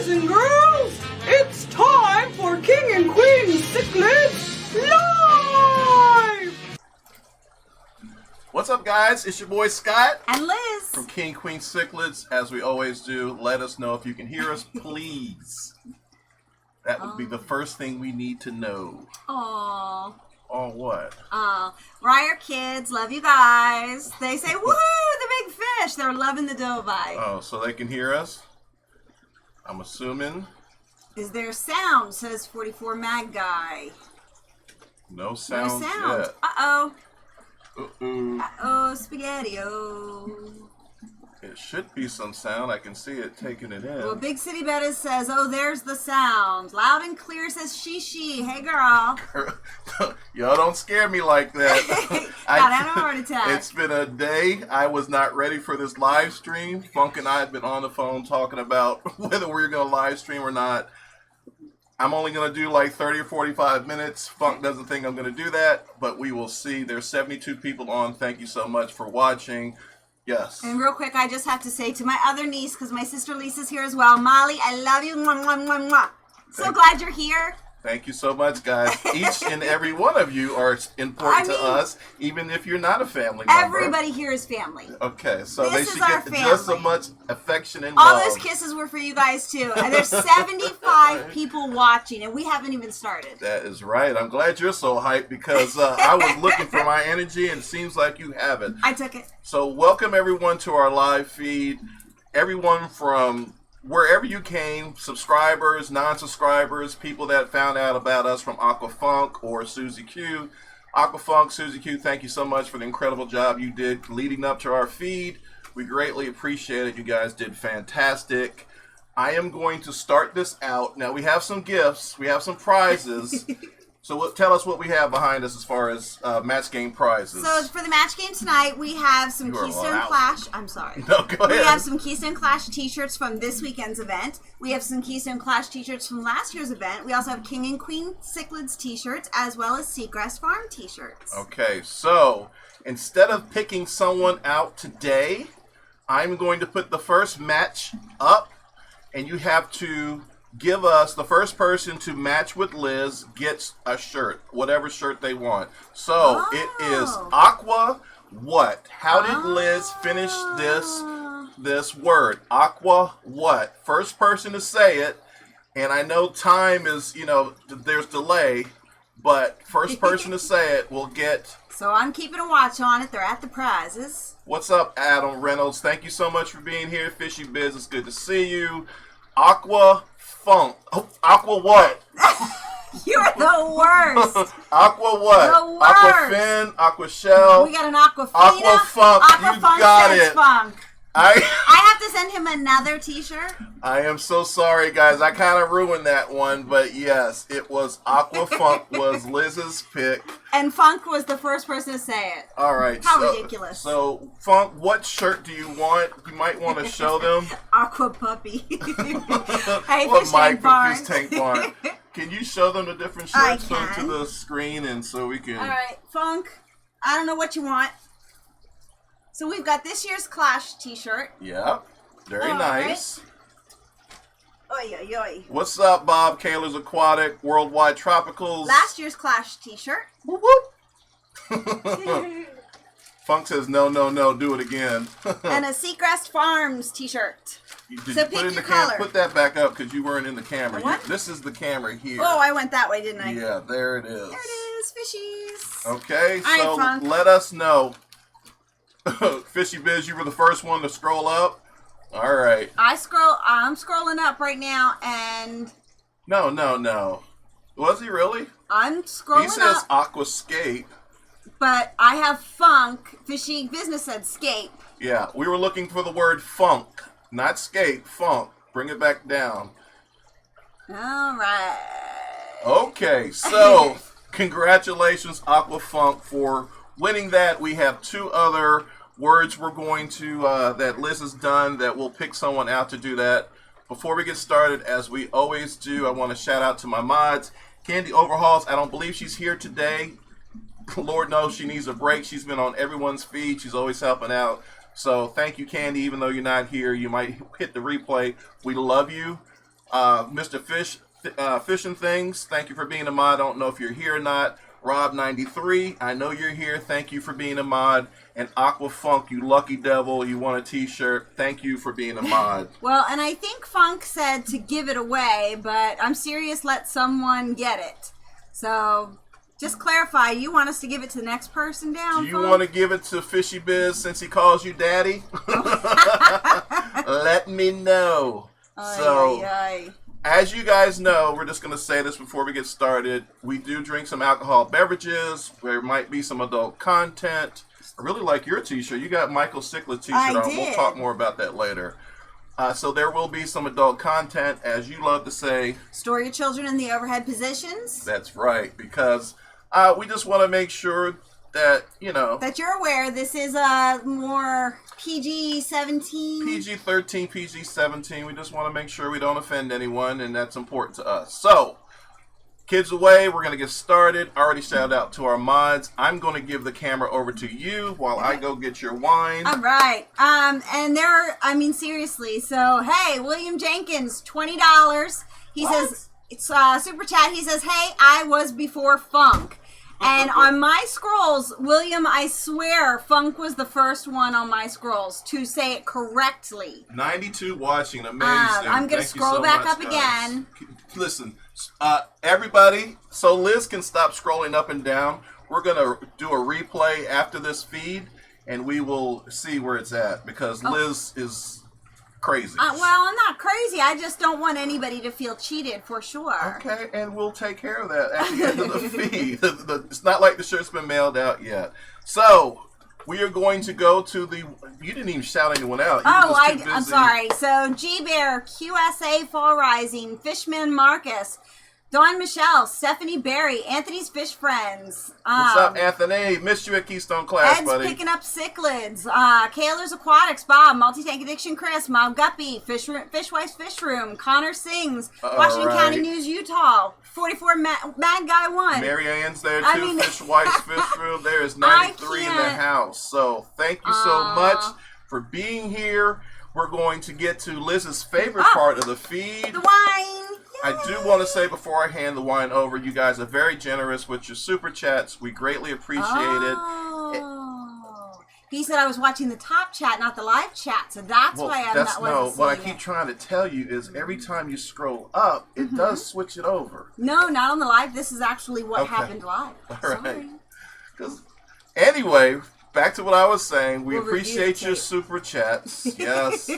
boys and girls, it's time for King and Queen Cichlids Live! What's up, guys? It's your boy Scott and Liz from King and Queen Cichlids. As we always do, let us know if you can hear us, please. That would be the first thing we need to know. Aww. Oh, what? We're our kids. Love you guys. They say, woohoo, the big fish. They're loving the dough bite. Oh, so they can hear us? I'm assuming. Is there sound? Says 44 Mag Guy. No sound yet. Uh-oh. Uh-oh. Uh-oh, spaghetti-o. It should be some sound. I can see it taking it in. Well, Big City Bettis says, oh, there's the sound. Loud and clear says, she. Hey, girl. Y'all don't scare me like that. Got had a heart attack. It's been a day. I was not ready for this live stream. Funk and I have been on the phone talking about whether we're going to live stream or not. I'm only going to do like 30 or 45 minutes. Funk doesn't think I'm going to do that, but we will see. There's 72 people on. Thank you so much for watching. Yes. And real quick, I just have to say to my other niece, because my sister Lisa's here as well, Molly, I love you. Mwah, mwah, mwah, mwah. So glad you're here. Thank you so much, guys. Each and every one of you are important to us, even if you're not a family member. Everybody here is family. Okay, so this they should get just as much affection and all love. those kisses were for you guys, too. And there's 75 people watching, and we haven't even started. That is right. I'm glad you're so hyped because I was looking for my energy, and it seems like you have it. I took it. So welcome, everyone, to our live feed. Everyone from wherever you came, subscribers, non-subscribers, people that found out about us from Aquafunk or Susie Q. Aquafunk, Susie Q, thank you so much for the incredible job you did leading up to our feed. We greatly appreciate it. You guys did fantastic. I am going to start this out. Now, we have some gifts. We have some prizes. So tell us what we have behind us as far as match game prizes. So for the match game tonight, we have some Keystone Clash. I'm sorry. No, go ahead. We have some Keystone Clash t-shirts from this weekend's event. We have some Keystone Clash t-shirts from last year's event. We also have King and Queen Cichlids t-shirts as well as Seagrass Farm t-shirts. Okay, so instead of picking someone out today, I'm going to put the first match up, and you have to give us, the first person to match with Liz gets a shirt, whatever shirt they want. So it is Aqua what? How did Liz finish this word? Aqua what? First person to say it, and I know time is, there's delay, but first person to say it will get. So I'm keeping a watch on it. They're at the prizes. What's up, Adam Reynolds? Thank you so much for being here. Fishy Biz, it's good to see you. Aqua Funk. Oh, Aqua what? You're the worst. Aqua what? The worst. Aqua Fin, Aqua Shell. We got an Aquafina. Aqua Funk. Aqua You Funk got says it. Funk. I have to send him another t-shirt. I am so sorry, guys. I kind of ruined that one, but yes, it was Aqua Funk was Liz's pick. And Funk was the first person to say it. All right. How ridiculous. So, Funk, what shirt do you want? You might want to show them. Aqua Puppy. Hey, What Fish Mike Tank Barn. Fish Tank Barn. Can you show them the different shirts to the screen and so we can... All right, Funk, I don't know what you want. So we've got this year's Clash t-shirt. Yeah, very nice. Oi, oi, oi. What's up, Bob? Kaler's Aquatic, Worldwide Tropicals. Last year's Clash t-shirt. Whoop, whoop. Funk says, no, do it again. And a Seagrass Farms t-shirt. Did you put in the camera? Put that back up because you weren't in the camera. What? This is the camera here. Oh, I went that way, didn't I? Yeah, there it is. There it is, fishies. Okay, All right, so let us know. Fishy Biz, you were the first one to scroll up. All right. I'm scrolling up right now, and no. Was he really? I'm scrolling up. He says Aquascape. But I have Funk. Fishy Business said Scape. Yeah, we were looking for the word funk, not scape. Funk. Bring it back down. All right. Okay, so congratulations, Aquafunk, for winning that. We have two other words we're going to, that Liz has done, that we'll pick someone out to do that. Before we get started, as we always do, I want to shout out to my mods. Candy Overhauls, I don't believe she's here today. Lord knows she needs a break. She's been on everyone's feed. She's always helping out. So thank you, Candy. Even though you're not here, you might hit the replay. We love you. Mr. Fish and Things, thank you for being a mod. I don't know if you're here or not. Rob93, I know you're here. Thank you for being a mod. And Aqua Funk, you lucky devil, you want a t-shirt. Thank you for being a mod. Well, and I think Funk said to give it away, but I'm serious, let someone get it. So, just clarify, you want us to give it to the next person down, Do you Funk? want to give it to Fishy Biz since he calls you daddy? Let me know. As you guys know, we're just going to say this before we get started. We do drink some alcohol beverages. There might be some adult content. I really like your t-shirt. You got Michael Cichlid t-shirt on. Did. We'll talk more about that later. So there will be some adult content, as you love to say. Store your children in the overhead positions. That's right, because we just want to make sure that, that you're aware this is a more PG-17. PG-13, PG-17. We just want to make sure we don't offend anyone, and that's important to us. So, kids away, we're going to get started. Already shout out to our mods. I'm going to give the camera over to you while I go get your wine. All right. And seriously. So, hey, William Jenkins, $20. He says, it's super chat. He says, hey, I was before Funk. And on my scrolls, William, I swear, Funk was the first one on my scrolls to say it correctly. 92 watching, amazing. I'm going to scroll back up guys. again. Listen, everybody, so Liz can stop scrolling up and down. We're going to do a replay after this feed, and we will see where it's at, because Liz is crazy. Well, I'm not crazy. I just don't want anybody to feel cheated, for sure. Okay, and we'll take care of that at the end of the feed. It's not like the shirt's been mailed out yet. So, we are going to go to the... You didn't even shout anyone out. I'm sorry. So, G-Bear, QSA Fall Rising, Fishman Marcus, Dawn Michelle, Stephanie Berry, Anthony's Fish Friends. What's up, Anthony? Missed you at Keystone Clash, Ed's buddy. picking up cichlids. Kaler's Aquatics, Bob, Multi-Tank Addiction, Chris, Mild Guppy, Fishwife's Fish Room, Connor Sings, Washington County News, Utah, 44 Mad Guy 1. Mary Ann's there too, Fishwife's Fish Room. There is 93 in the house. So thank you so much for being here. We're going to get to Liz's favorite part of the feed. The wine. I do want to say before I hand the wine over, you guys are very generous with your super chats. We greatly appreciate it. He said I was watching the top chat, not the live chat, so that's why I'm not what I keep trying to tell you is every time you scroll up, it does switch it over. No, not on the live. This is actually what happened live. All right. Anyway, back to what I was saying. We appreciate your super chats. Yes.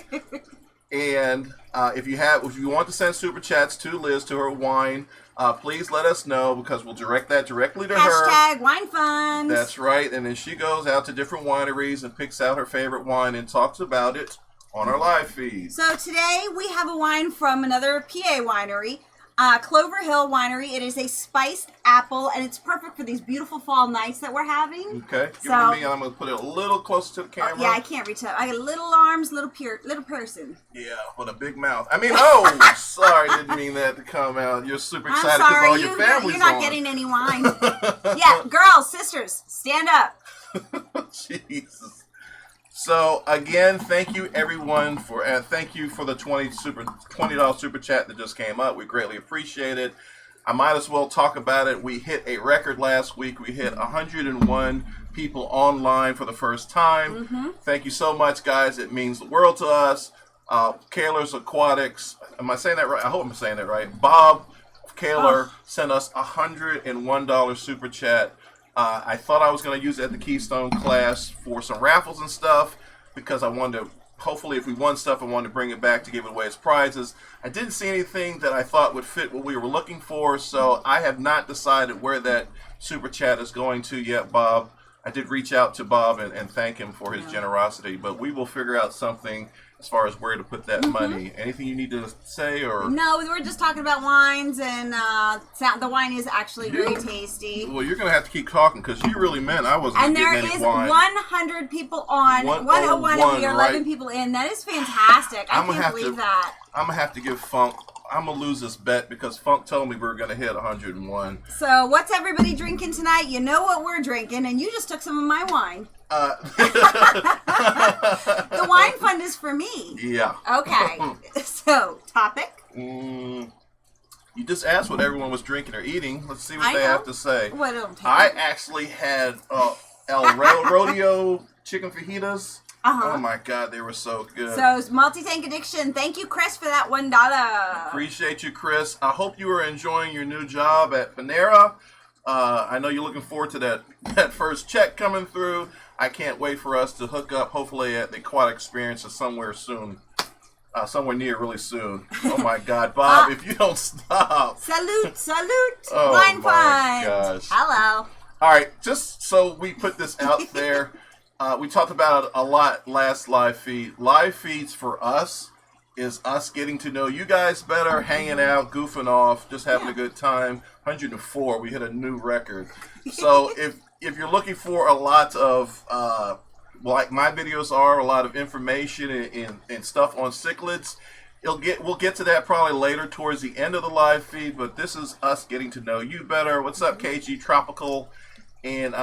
And if you want to send super chats to Liz, to her wine, please let us know, because we'll direct that directly to her. Hashtag wine funds. That's right. And then she goes out to different wineries and picks out her favorite wine and talks about it on our live feed. So today we have a wine from another PA winery. Clover Hill Winery. It is a spiced apple, and it's perfect for these beautiful fall nights that we're having. Okay, give it to me, and I'm going to put it a little closer to the camera. Yeah, I can't reach up. I got little arms, little person. Yeah, with a big mouth. Sorry, didn't mean that to come out. You're super excited because all your family's you're not getting any wine. Yeah, girls, sisters, stand up. Jesus. So again, thank you everyone thank you for the $20 super chat that just came up. We greatly appreciate it. I might as well talk about it. We hit a record last week. We hit 101 people online for the first time. Thank you so much, guys. It means the world to us. Kaler's Aquatics. Am I saying that right? I hope I'm saying that right. Bob Kaler sent us $101 super chat. I thought I was going to use it at the Keystone Clash for some raffles and stuff, because I wanted to, hopefully if we won stuff, I wanted to bring it back to give it away as prizes. I didn't see anything that I thought would fit what we were looking for, so I have not decided where that super chat is going to yet, Bob. I did reach out to Bob and thank him for his generosity, but we will figure out something as far as where to put that money. Anything you need to say? Or no, we were just talking about wines, and the wine is actually very tasty. Well, you're going to have to keep talking, because you really meant I wasn't getting any wine. And there is 100 people on, 101, and we are 11 people in. That is fantastic. I can't believe that. I'm going to have to give Funk... I'm going to lose this bet, because Funk told me we were going to hit 101. So, what's everybody drinking tonight? You know what we're drinking, and you just took some of my wine. The wine fund is for me. Yeah. Okay. So, topic? You just asked what everyone was drinking or eating. Let's see what I they know. have to say. What it'll take. I actually had Rodeo chicken fajitas. Oh my God, they were so good. So, Multi-Tank Addiction, thank you, Chris, for that $1. Appreciate you, Chris. I hope you are enjoying your new job at Panera. I know you're looking forward to that first check coming through. I can't wait for us to hook up, hopefully at the Aquatic Experience or somewhere soon. Somewhere near really soon. Oh my God, Bob, if you don't stop. Salute. Oh Wine my Find. gosh. Hello. All right, just so we put this out there, we talked about it a lot last live feed. Live feeds for us is us getting to know you guys better, hanging out, goofing off, just having a good time. 104, we hit a new record. So if you're looking for a lot of, like my videos are, a lot of information and stuff on cichlids, we'll get to that probably later towards the end of the live feed, but this is us getting to know you better. What's up, KG Tropical? And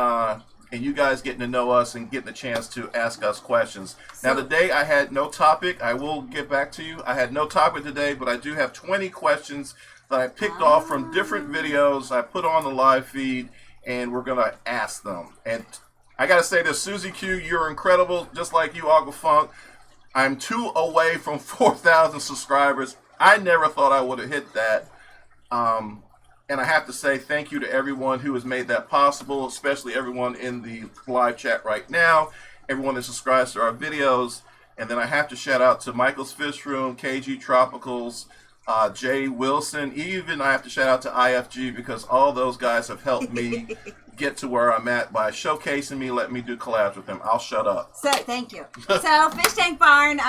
you guys getting to know us and getting a chance to ask us questions. Now, today I had no topic. I will get back to you. I had no topic today, but I do have 20 questions that I picked off from different videos I put on the live feed, and we're going to ask them. And I got to say this, Susie Q, you're incredible, just like you, Aqua Funk. I'm 2 away from 4,000 subscribers. I never thought I would have hit that. And I have to say thank you to everyone who has made that possible, especially everyone in the live chat right now, everyone that subscribes to our videos. And then I have to shout out to Michael's Fish Room, KG Tropicals, Jay Wilson. Even I have to shout out to IFG because all those guys have helped me get to where I'm at by showcasing me, letting me do collabs with them. I'll shut up. So, thank you. So, Fish Tank Barn,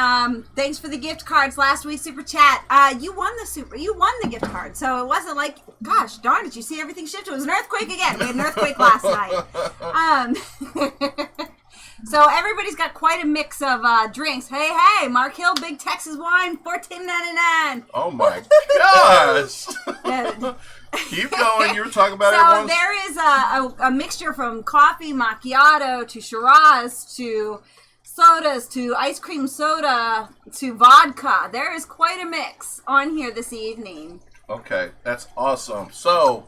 thanks for the gift cards last week, Super Chat. You won the gift card. So, it wasn't like, gosh, darn it, you see everything shifted. It was an earthquake again. We had an earthquake last night. So, everybody's got quite a mix of drinks. Hey, Mark Hill, Big Texas Wine, $14.99. Oh, my gosh. Keep going. You were talking about it once. So there is a mixture from coffee macchiato to Shiraz to sodas to ice cream soda to vodka. There is quite a mix on here this evening. Okay, that's awesome. So,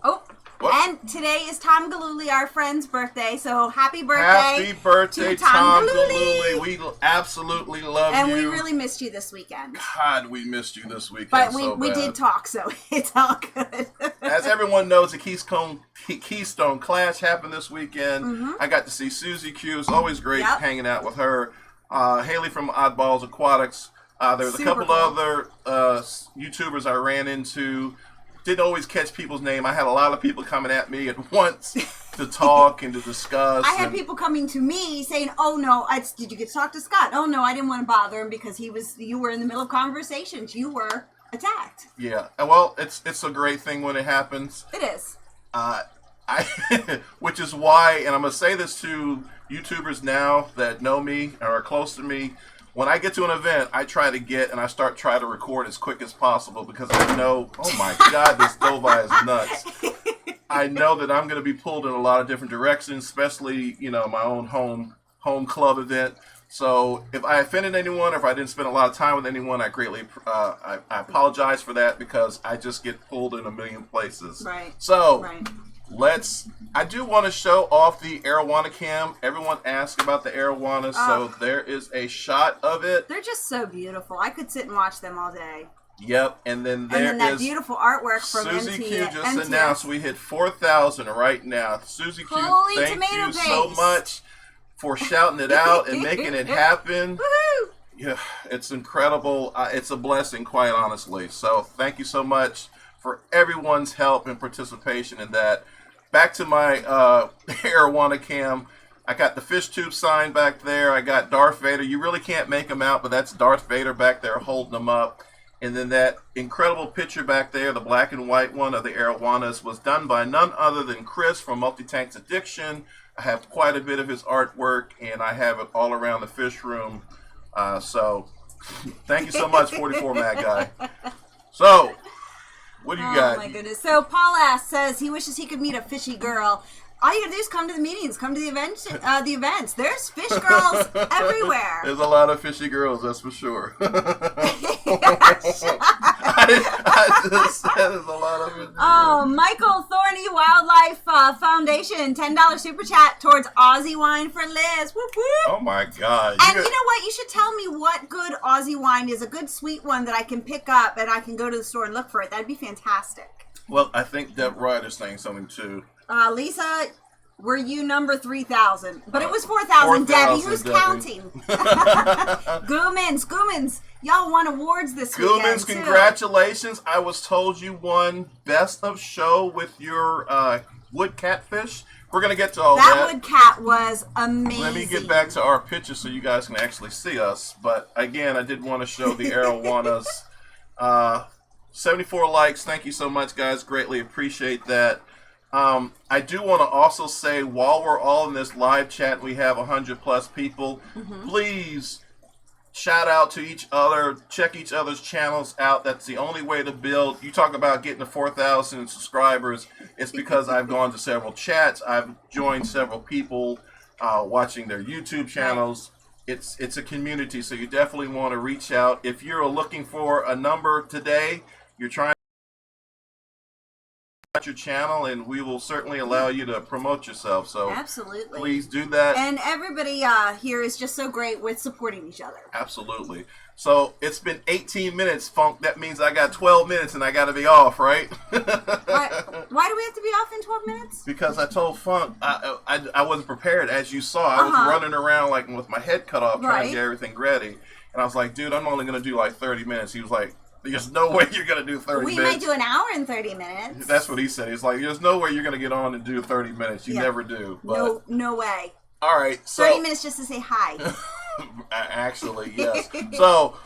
and today is Tom Galooly, our friend's birthday. So happy birthday! Happy birthday, to Tom Galooly. We absolutely love you. And we really missed you this weekend. God, we missed you this weekend. But so we bad. did talk, so it's all good. As everyone knows, the Keystone Clash happened this weekend. I got to see Susie Q. It's always great hanging out with her. Haley from Oddballs Aquatics. There was a couple other YouTubers I ran into. Didn't always catch people's name. I had a lot of people coming at me at once to talk and to discuss. I had people coming to me saying, "Oh no, did you get to talk to Scott? Oh no, I didn't want to bother him because you were in the middle of conversations. You were attacked." Yeah, well, it's a great thing when it happens. It is. Which is why, and I'm gonna say this to YouTubers now that know me or are close to me. When I get to an event, I try to record as quick as possible because I know, oh my God, this Dovi is nuts. I know that I'm going to be pulled in a lot of different directions, especially, my own home club event. So if I offended anyone or if I didn't spend a lot of time with anyone, I greatly, I apologize for that because I just get pulled in a million places. Right. So I do want to show off the Arowana cam. Everyone asked about the Arowana, so there is a shot of it. They're just so beautiful. I could sit and watch them all day. Yep, and then that beautiful artwork from Susie Q just announced we hit 4,000 right now. Susie Q, thank you so much for shouting it out and making it happen. Woohoo! Yeah, it's incredible. It's a blessing, quite honestly. So thank you so much for everyone's help and participation in that. Back to my Arowana cam. I got the fish tube sign back there. I got Darth Vader. You really can't make him out, but that's Darth Vader back there holding them up. And then that incredible picture back there, the black and white one of the Arowanas, was done by none other than Chris from Multi-Tanks Addiction. I have quite a bit of his artwork, and I have it all around the fish room. So thank you so much, 44 Mad Guy. So, what do you got? Oh my goodness. So Paul says he wishes he could meet a fishy girl. All you gotta do is come to the meetings, come to the events. There's fish girls everywhere. There's a lot of fishy girls, that's for sure. I I just said there's a lot of it. Oh, Michael Thorny Wildlife Foundation, $10 super chat towards Aussie wine for Liz. Whoop, whoop. Oh my God! And you know what? You should tell me what good Aussie wine is, a good sweet one that I can pick up and I can go to the store and look for it. That'd be fantastic. Well, I think Deb Ryder's saying something too. Lisa, were you number 3,000? But it was 4,000, Debbie. Who's counting? Goomans. Y'all won awards this weekend, Goomans, congratulations. I was told you won Best of Show with your wood catfish. We're going to get to all that. That wood cat was amazing. Let me get back to our picture so you guys can actually see us. But again, I did want to show the Arowanas. 74 likes. Thank you so much, guys. Greatly appreciate that. I do want to also say, while we're all in this live chat, we have 100 plus people. Please shout out to each other. Check each other's channels out. That's the only way to build. You talk about getting to 4,000 subscribers. It's because I've gone to several chats. I've joined several people watching their YouTube channels. It's a community, so you definitely want to reach out. If you're looking for a number today, you're trying your channel, and we will certainly allow you to promote yourself. So absolutely, please do that. And everybody here is just so great with supporting each other. Absolutely. So it's been 18 minutes, Funk. That means I got 12 minutes, and I got to be off, right? Why do we have to be off in 12 minutes? Because I told Funk I wasn't prepared, as you saw. I was running around like with my head cut off, trying to get everything ready, and I was like, dude, I'm only going to do like 30 minutes. He was like, there's no way you're going to do 30 minutes. We might do an hour and 30 minutes. That's what he said. He's like, there's no way you're going to get on and do 30 minutes. You never do. But, no way. All right. So 30 minutes just to say hi. Actually, yes. So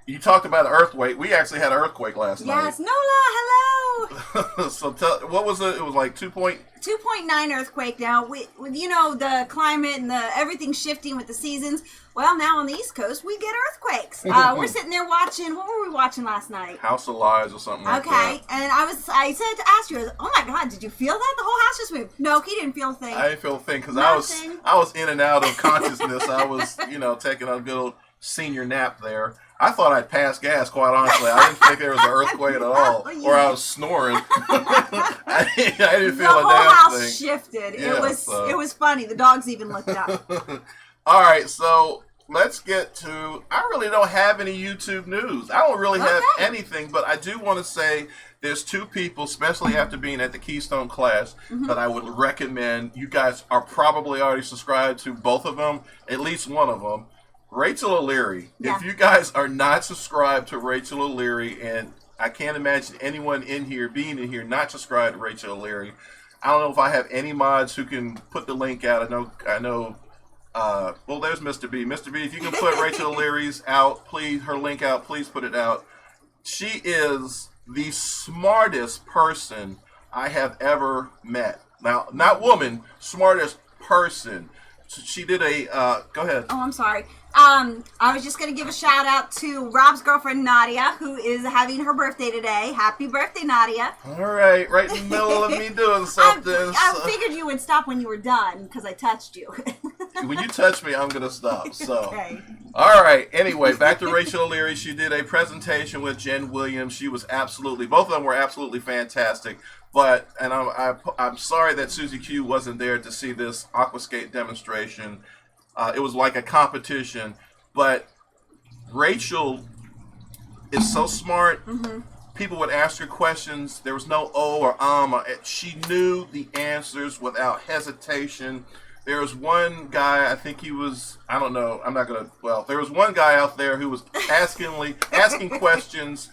you talked about an earthquake. We actually had an earthquake last night. Yes. Nola, hello. So what was it? It was like 2.9 earthquake. Now, with the climate and everything shifting with the seasons. Well, now on the East Coast, we get earthquakes. We're sitting there watching. What were we watching last night? House of Lies or something like that. Okay, and I said to ask you, oh my God, did you feel that? The whole house just moved. No, he didn't feel a thing. I didn't feel a thing because I was in and out of consciousness. I was, taking a good old senior nap there. I thought I'd passed gas, quite honestly. I didn't think there was an earthquake at all, or I was snoring. I didn't feel a damn thing. The whole house shifted. Yeah, it was funny. The dogs even looked up. All right, so let's get to. I really don't have any YouTube news. I don't really have anything, but I do want to say there's two people, especially after being at the Keystone Clash, that I would recommend. You guys are probably already subscribed to both of them, at least one of them. Rachel O'Leary. Yeah. If you guys are not subscribed to Rachel O'Leary, and I can't imagine anyone being in here not subscribed to Rachel O'Leary. I don't know if I have any mods who can put the link out. I know. Well, there's Mr. B. Mr. B, if you can put Rachel O'Leary's her link out, please put it out. She is the smartest person I have ever met. Now, not woman, smartest person. She did go ahead. Oh, I'm sorry. I was just going to give a shout out to Rob's girlfriend, Nadia, who is having her birthday today. Happy birthday, Nadia. All right. Right in the middle of me doing something. I figured you would stop when you were done because I touched you. When you touch me, I'm going to stop. So, okay. All right. Anyway, back to Rachel O'Leary. She did a presentation with Jen Williams. She was both of them were absolutely fantastic. But, and I'm sorry that Susie Q wasn't there to see this aquascape demonstration. It was like a competition, but Rachel is so smart. People would ask her questions. There was no or She knew the answers without hesitation. There was one guy, I think he was, I don't know, there was one guy out there who was asking questions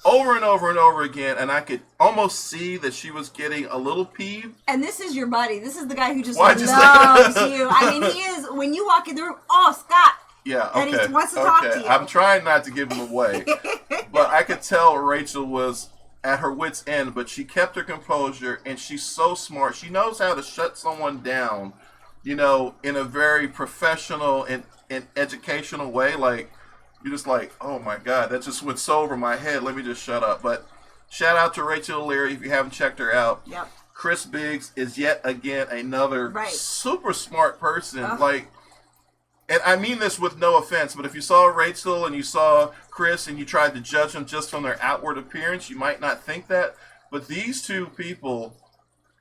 over and over and over again, and I could almost see that she was getting a little peeved. And this is your buddy. This is the guy who just loves you. I mean, he is, when you walk in the room, Scott. Yeah, okay. And he wants to talk to you. I'm trying not to give him away. But I could tell Rachel was at her wit's end, but she kept her composure, and she's so smart. She knows how to shut someone down, in a very professional and educational way. Like, you're just like, oh my God, that just went so over my head. Let me just shut up. But shout out to Rachel O'Leary if you haven't checked her out. Yep. Chris Biggs is yet again another super smart person. Like, and I mean this with no offense, but if you saw Rachel and you saw Chris and you tried to judge them just from their outward appearance, you might not think that. But these two people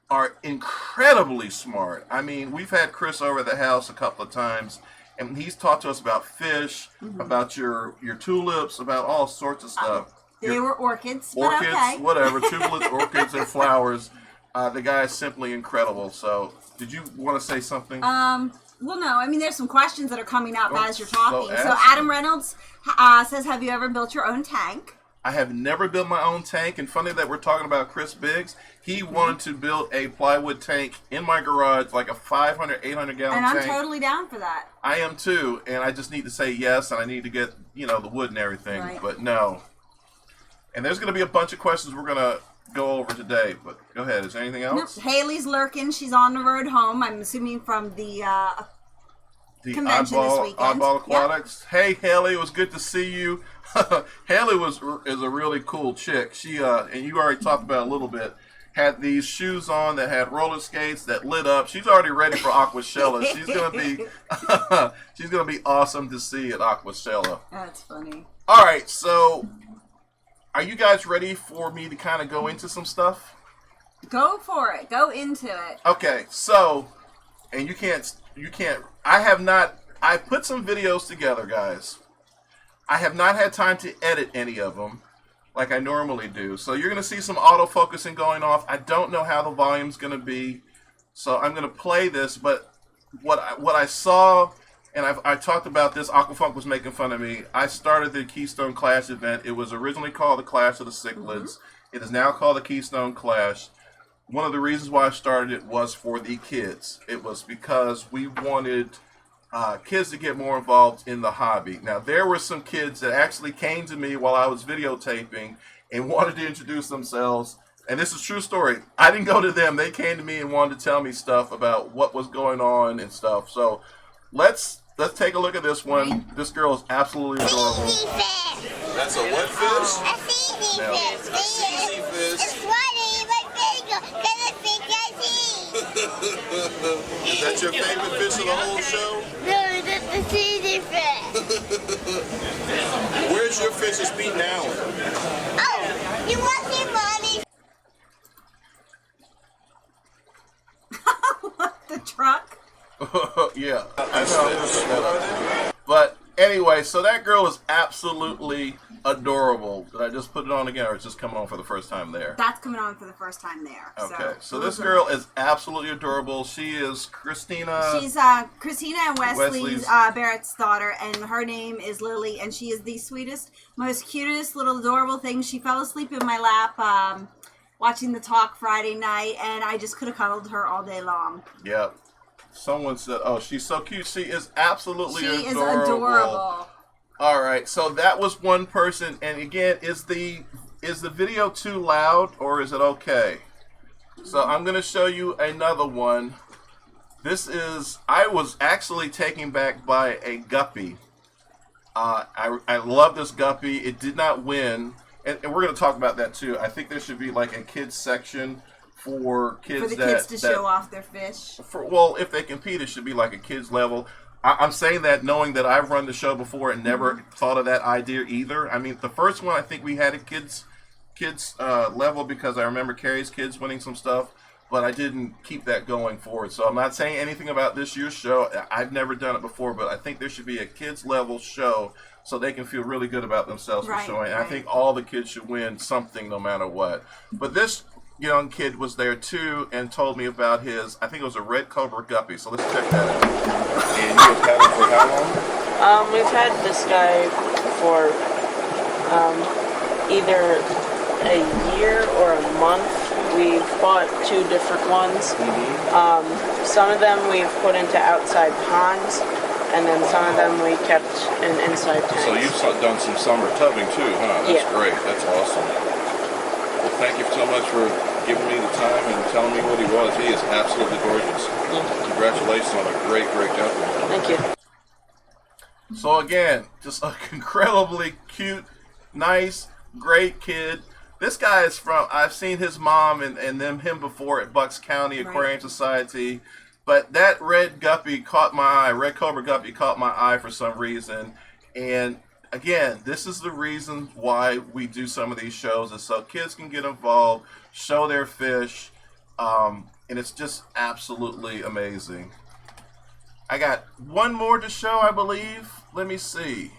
are incredibly smart. I mean, we've had Chris over at the house a couple of times, and he's talked to us about fish, about your tulips, about all sorts of stuff. They were orchids, but okay. Whatever, tulips, orchids, and flowers. The guy is simply incredible. So, did you want to say something? Well, no. I mean, there's some questions that are coming up as you're talking. So Adam Reynolds says, have you ever built your own tank? I have never built my own tank. And funny that we're talking about Chris Biggs. He wanted to build a plywood tank in my garage, like a 500, 800 gallon tank. And I'm totally down for that. I am too. And I just need to say yes, and I need to get, the wood and everything. Right. But no. And there's going to be a bunch of questions we're going to go over today. But go ahead. Is there anything else? Nope. Haley's lurking. She's on the road home. I'm assuming from the convention this weekend. Oddball Aquatics. Yep. Hey, Haley. It was good to see you. Haley is a really cool chick. She and you already talked about it a little bit. Had these shoes on that had roller skates that lit up. She's already ready for Aquashella. She's gonna be awesome to see at Aquashella. That's funny. All right, so are you guys ready for me to kind of go into some stuff? Go for it. Go into it. Okay, so, and you can't. I put some videos together, guys. I have not had time to edit any of them like I normally do. So you're going to see some autofocusing going off. I don't know how the volume's going to be. So I'm going to play this, but what I saw, and I talked about this, Aquafunk was making fun of me. I started the Keystone Clash event. It was originally called the Clash of the Cichlids. It is now called the Keystone Clash. One of the reasons why I started it was for the kids. It was because we wanted kids to get more involved in the hobby. Now, there were some kids that actually came to me while I was videotaping and wanted to introduce themselves. And this is a true story. I didn't go to them. They came to me and wanted to tell me stuff about what was going on and stuff. So let's take a look at this one. This girl is absolutely adorable. That's a what fish? A seaweed Now, fish. A seaweed fish. It's funny, my finger, because I think I see. Is that your favorite fish of the whole show? No, that's the seaweed fish. Where's your fish's feet now? Oh, you want your money? The truck. Yeah, I know. But anyway, so that girl is absolutely adorable. Did I just put it on again, or it's just coming on for the first time there? That's coming on for the first time there. Okay, so this girl is absolutely adorable. She is Christina. She's Christina and Wesley's Barrett's daughter, and her name is Lily, and she is the sweetest, most cutest little adorable thing. She fell asleep in my lap watching the talk Friday night, and I just could have cuddled her all day long. Yep. Someone said, "Oh, she's so cute." She is absolutely adorable. She is adorable. All right, so that was one person, and again, is the video too loud or is it okay? So I'm going to show you another one. I was actually taken back by a guppy. I love this guppy. It did not win, and we're going to talk about that too. I think there should be like a kids section for kids to show off their fish. Well, if they compete, it should be like a kids level. I'm saying that knowing that I've run the show before and never thought of that idea either. I mean, the first one I think we had a kids level because I remember Carrie's kids winning some stuff, but I didn't keep that going forward. So I'm not saying anything about this year's show. I've never done it before, but I think there should be a kids level show so they can feel really good about themselves for showing. And I think all the kids should win something no matter what. But this young kid was there too and told me about his, I think it was a red cobra guppy. So let's check that out. And you have had him for how long? We've had this guy for either a year or a month. We've bought 2 different ones. Some of them we've put into outside ponds, and then some of them we kept in inside tanks. So you've done some summer tubbing too, huh? That's great. That's awesome. Well, thank you so much for giving me the time and telling me what he was. He is absolutely gorgeous. Congratulations on a great guppy. Thank you. So again, just an incredibly cute, nice, great kid. This guy is from, I've seen his mom and him before at Bucks County Aquarium Society. But that red guppy caught my eye. Red cobra guppy caught my eye for some reason. And again, this is the reason why we do some of these shows, is so kids can get involved, show their fish, and it's just absolutely amazing. I got one more to show, I believe. Let me see.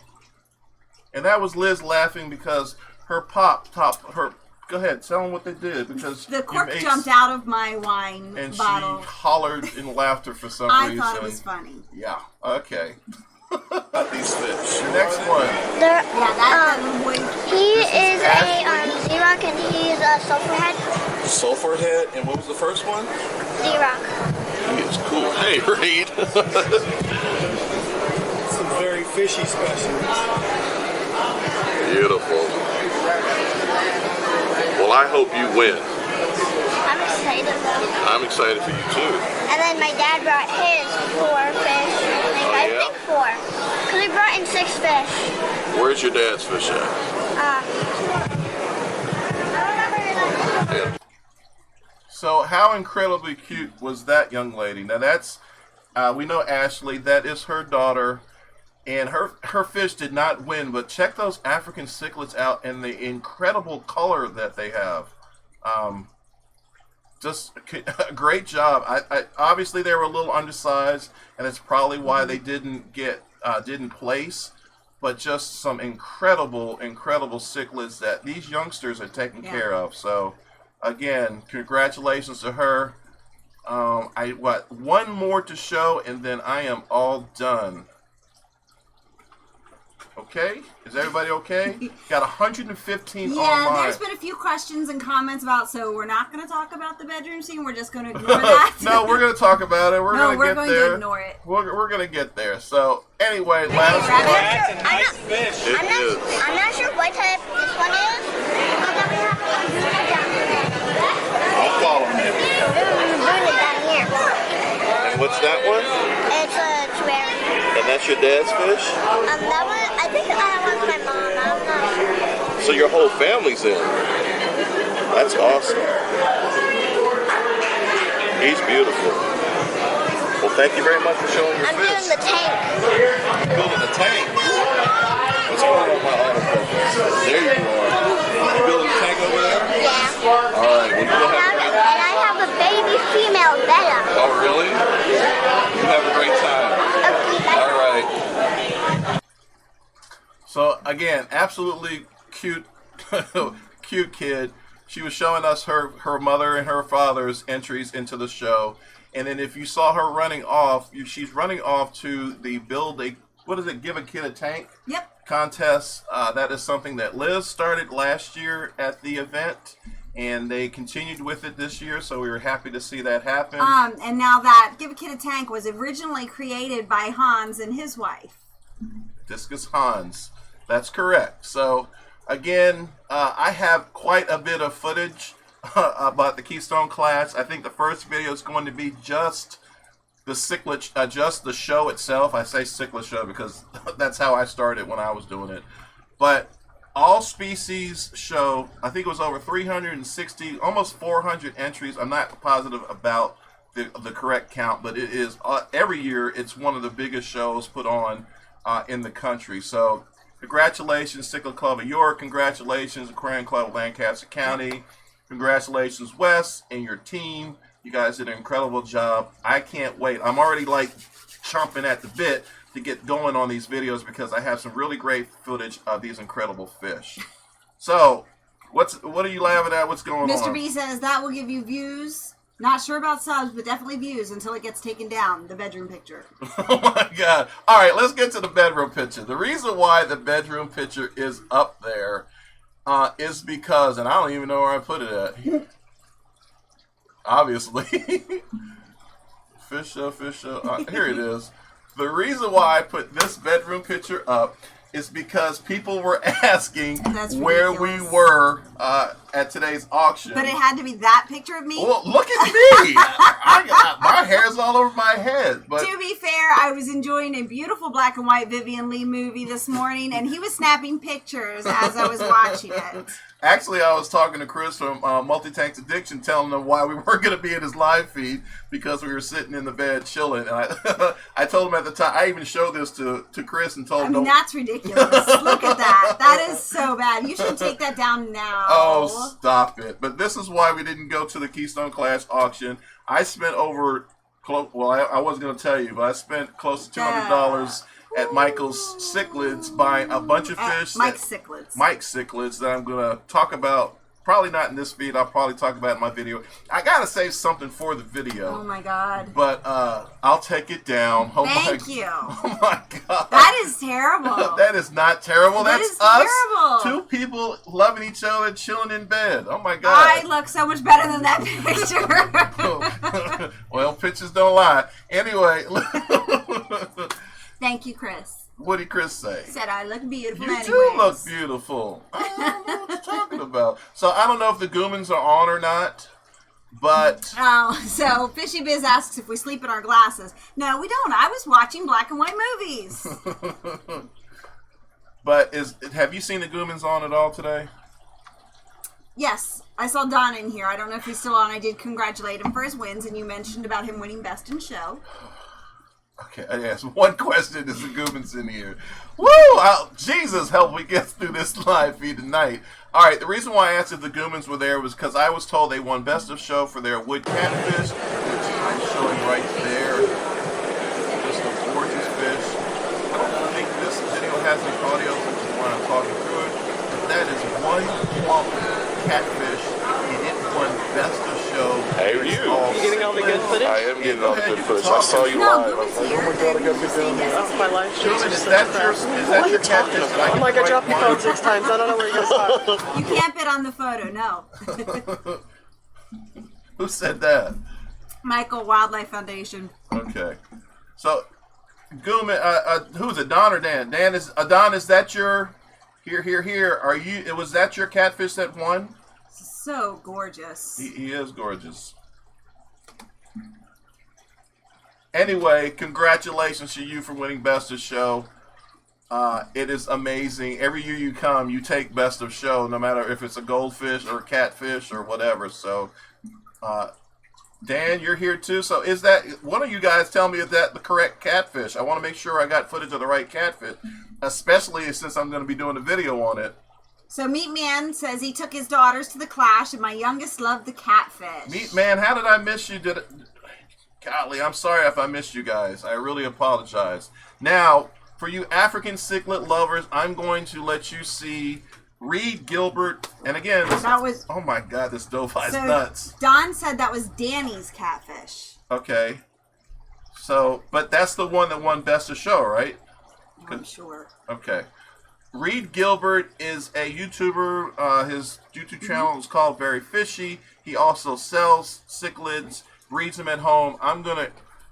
And that was Liz laughing because her go ahead, tell them what they did, because the cork jumped out of my wine and bottle. she hollered in laughter for some reason. I thought it was funny. Yeah, okay. These fish. The next one. He is a Z-Rock and he's a sulfur head. Sulfur head, and what was the first one? Z-Rock. He is cool. Hey, Reed. Some very fishy specimens. Beautiful. Well, I hope you win. I'm excited though. I'm excited for you too. And then my dad brought his 4 fish. I think 4. Because he brought in 6 fish. Where's your dad's fish at? I don't remember. Yeah. So how incredibly cute was that young lady? Now that's, we know Ashley, that is her daughter, and her fish did not win, but check those African cichlids out and the incredible color that they have. Just a great job. I obviously they were a little undersized, and it's probably why they didn't place, but just some incredible cichlids that these youngsters are taking care of. So again, congratulations to her. One more to show, and then I am all done. Okay? Is everybody okay? Got 115 online. Yeah, there's been a few questions and comments about, so we're not going to talk about the bedroom scene. We're just going to ignore that. No, we're going to talk about it. We're going to get there. To ignore it. We're going to get there. So, anyway, last That's a nice fish. I'm not sure what type this one is. But then we have a Luna down here. I'll follow him. Luna down here. And what's that one? It's a terrarium. And that's your dad's fish? That one, I think that one's my mom. I'm not sure. So your whole family's in. That's awesome. He's beautiful. Well, thank you very much for showing your I'm fish. doing the tank. You're building the tank. What's going on with my autofocus? There you are. You building the tank over there? Yeah. All right. Well, you have And I have a baby female Bella. Oh, really? You have a great time. All right. So again, absolutely cute, cute kid. She was showing us her mother and her father's entries into the show, and then if you saw her running off, she's running off to the give a kid a tank? Yep. Contest. That is something that Liz started last year at the event, and they continued with it this year, so we were happy to see that happen. And now that Give a Kid a Tank was originally created by Hans and his wife. Discus Hans. That's correct. So, again, I have quite a bit of footage about the Keystone Clash. I think the first video is going to be just the cichlid, just the show itself. I say cichlid show because that's how I started when I was doing it. But all species show, I think it was over 360, almost 400 entries. I'm not positive about the correct count, but it is every year it's one of the biggest shows put on in the country. So congratulations, Cichlid Club of York. Congratulations, Aquarium Club of Lancaster County. Congratulations, Wes and your team. You guys did an incredible job. I can't wait. I'm already like chomping at the bit to get going on these videos because I have some really great footage of these incredible fish. So, what are you laughing at? What's going on? Mr. B says that will give you views. Not sure about subs, but definitely views until it gets taken down, the bedroom picture. Oh my God. All right, let's get to the bedroom picture. The reason why the bedroom picture is up there is because, and I don't even know where I put it at. Obviously. Fish show. Here it is. The reason why I put this bedroom picture up is because people were asking where we were at today's auction. But it had to be that picture of me? Well, look at me! My hair's all over my head. But to be fair, I was enjoying a beautiful black and white Vivian Lee movie this morning, and he was snapping pictures as I was watching it. Actually, I was talking to Chris from Multi-Tanks Addiction, telling him why we weren't going to be in his live feed because we were sitting in the bed chilling. And I told him at the time, I even showed this to Chris and told him. That's ridiculous. Look at that. That is so bad. You should take that down now. Oh, stop it. But this is why we didn't go to the Keystone Clash auction. I spent over, I wasn't going to tell you, but I spent close to $200 at Michael's Cichlids buying a bunch of fish. Mike's Cichlids that I'm going to talk about. Probably not in this feed. I'll probably talk about it in my video. I got to save something for the video. Oh, my God. But I'll take it down. Thank you. Oh, my God. That is terrible. That is not terrible. That's is us. Terrible. Two people loving each other, chilling in bed. Oh, my God. I look so much better than that picture. Well, pictures don't lie. Anyway. Thank you, Chris. What did Chris say? He said I look beautiful. You do look beautiful. I don't know what you're talking about. So I don't know if the Goomans are on or not, but... So Fishy Biz asks if we sleep in our glasses. No, we don't. I was watching black and white movies. But have you seen the Goomans on at all today? Yes. I saw Don in here. I don't know if he's still on. I did congratulate him for his wins, and you mentioned about him winning Best in Show. Okay, I asked one question. Is the Goomans in here? Woo! Jesus, help me get through this live feed tonight. All right, the reason why I asked if the Goomans were there was because I was told they won Best of Show for their wood catfish, which I'm showing right there. Just a gorgeous fish. I don't think this video has any audio, which is why I'm talking through it. But that is one plump catfish. It won Best of Show. Hey, you getting all the good footage? I am getting all the good footage. I saw you live. I was like, oh my God, I got to be doing this. That's my live stream. Is that your catfish? I'm like, I dropped the phone 6 times. I don't know where you're going to start. You can't bid on the photo, no. Who said that? Michael, Wildlife Foundation. Okay. So, Gooman, who's it, Don or Dan? Don, is that your... Here. Was that your catfish that won? So gorgeous. He is gorgeous. Anyway, congratulations to you for winning Best of Show. It is amazing. Every year you come, you take Best of Show, no matter if it's a goldfish or a catfish or whatever. So, Dan, you're here too. So is that, one of you guys tell me, is that the correct catfish? I want to make sure I got footage of the right catfish, especially since I'm going to be doing a video on it. So Meat Man says he took his daughters to the Clash, and my youngest loved the catfish. Meat Man, how did I miss you? Golly, I'm sorry if I missed you guys. I really apologize. Now, for you African cichlid lovers, I'm going to let you see Reed Gilbert. And again, oh my God, this Dovi's nuts. Don said that was Danny's catfish. Okay. So, but that's the one that won Best of Show, right? I'm sure. Okay. Reed Gilbert is a YouTuber. His YouTube channel is called Very Fishy. He also sells cichlids, breeds them at home.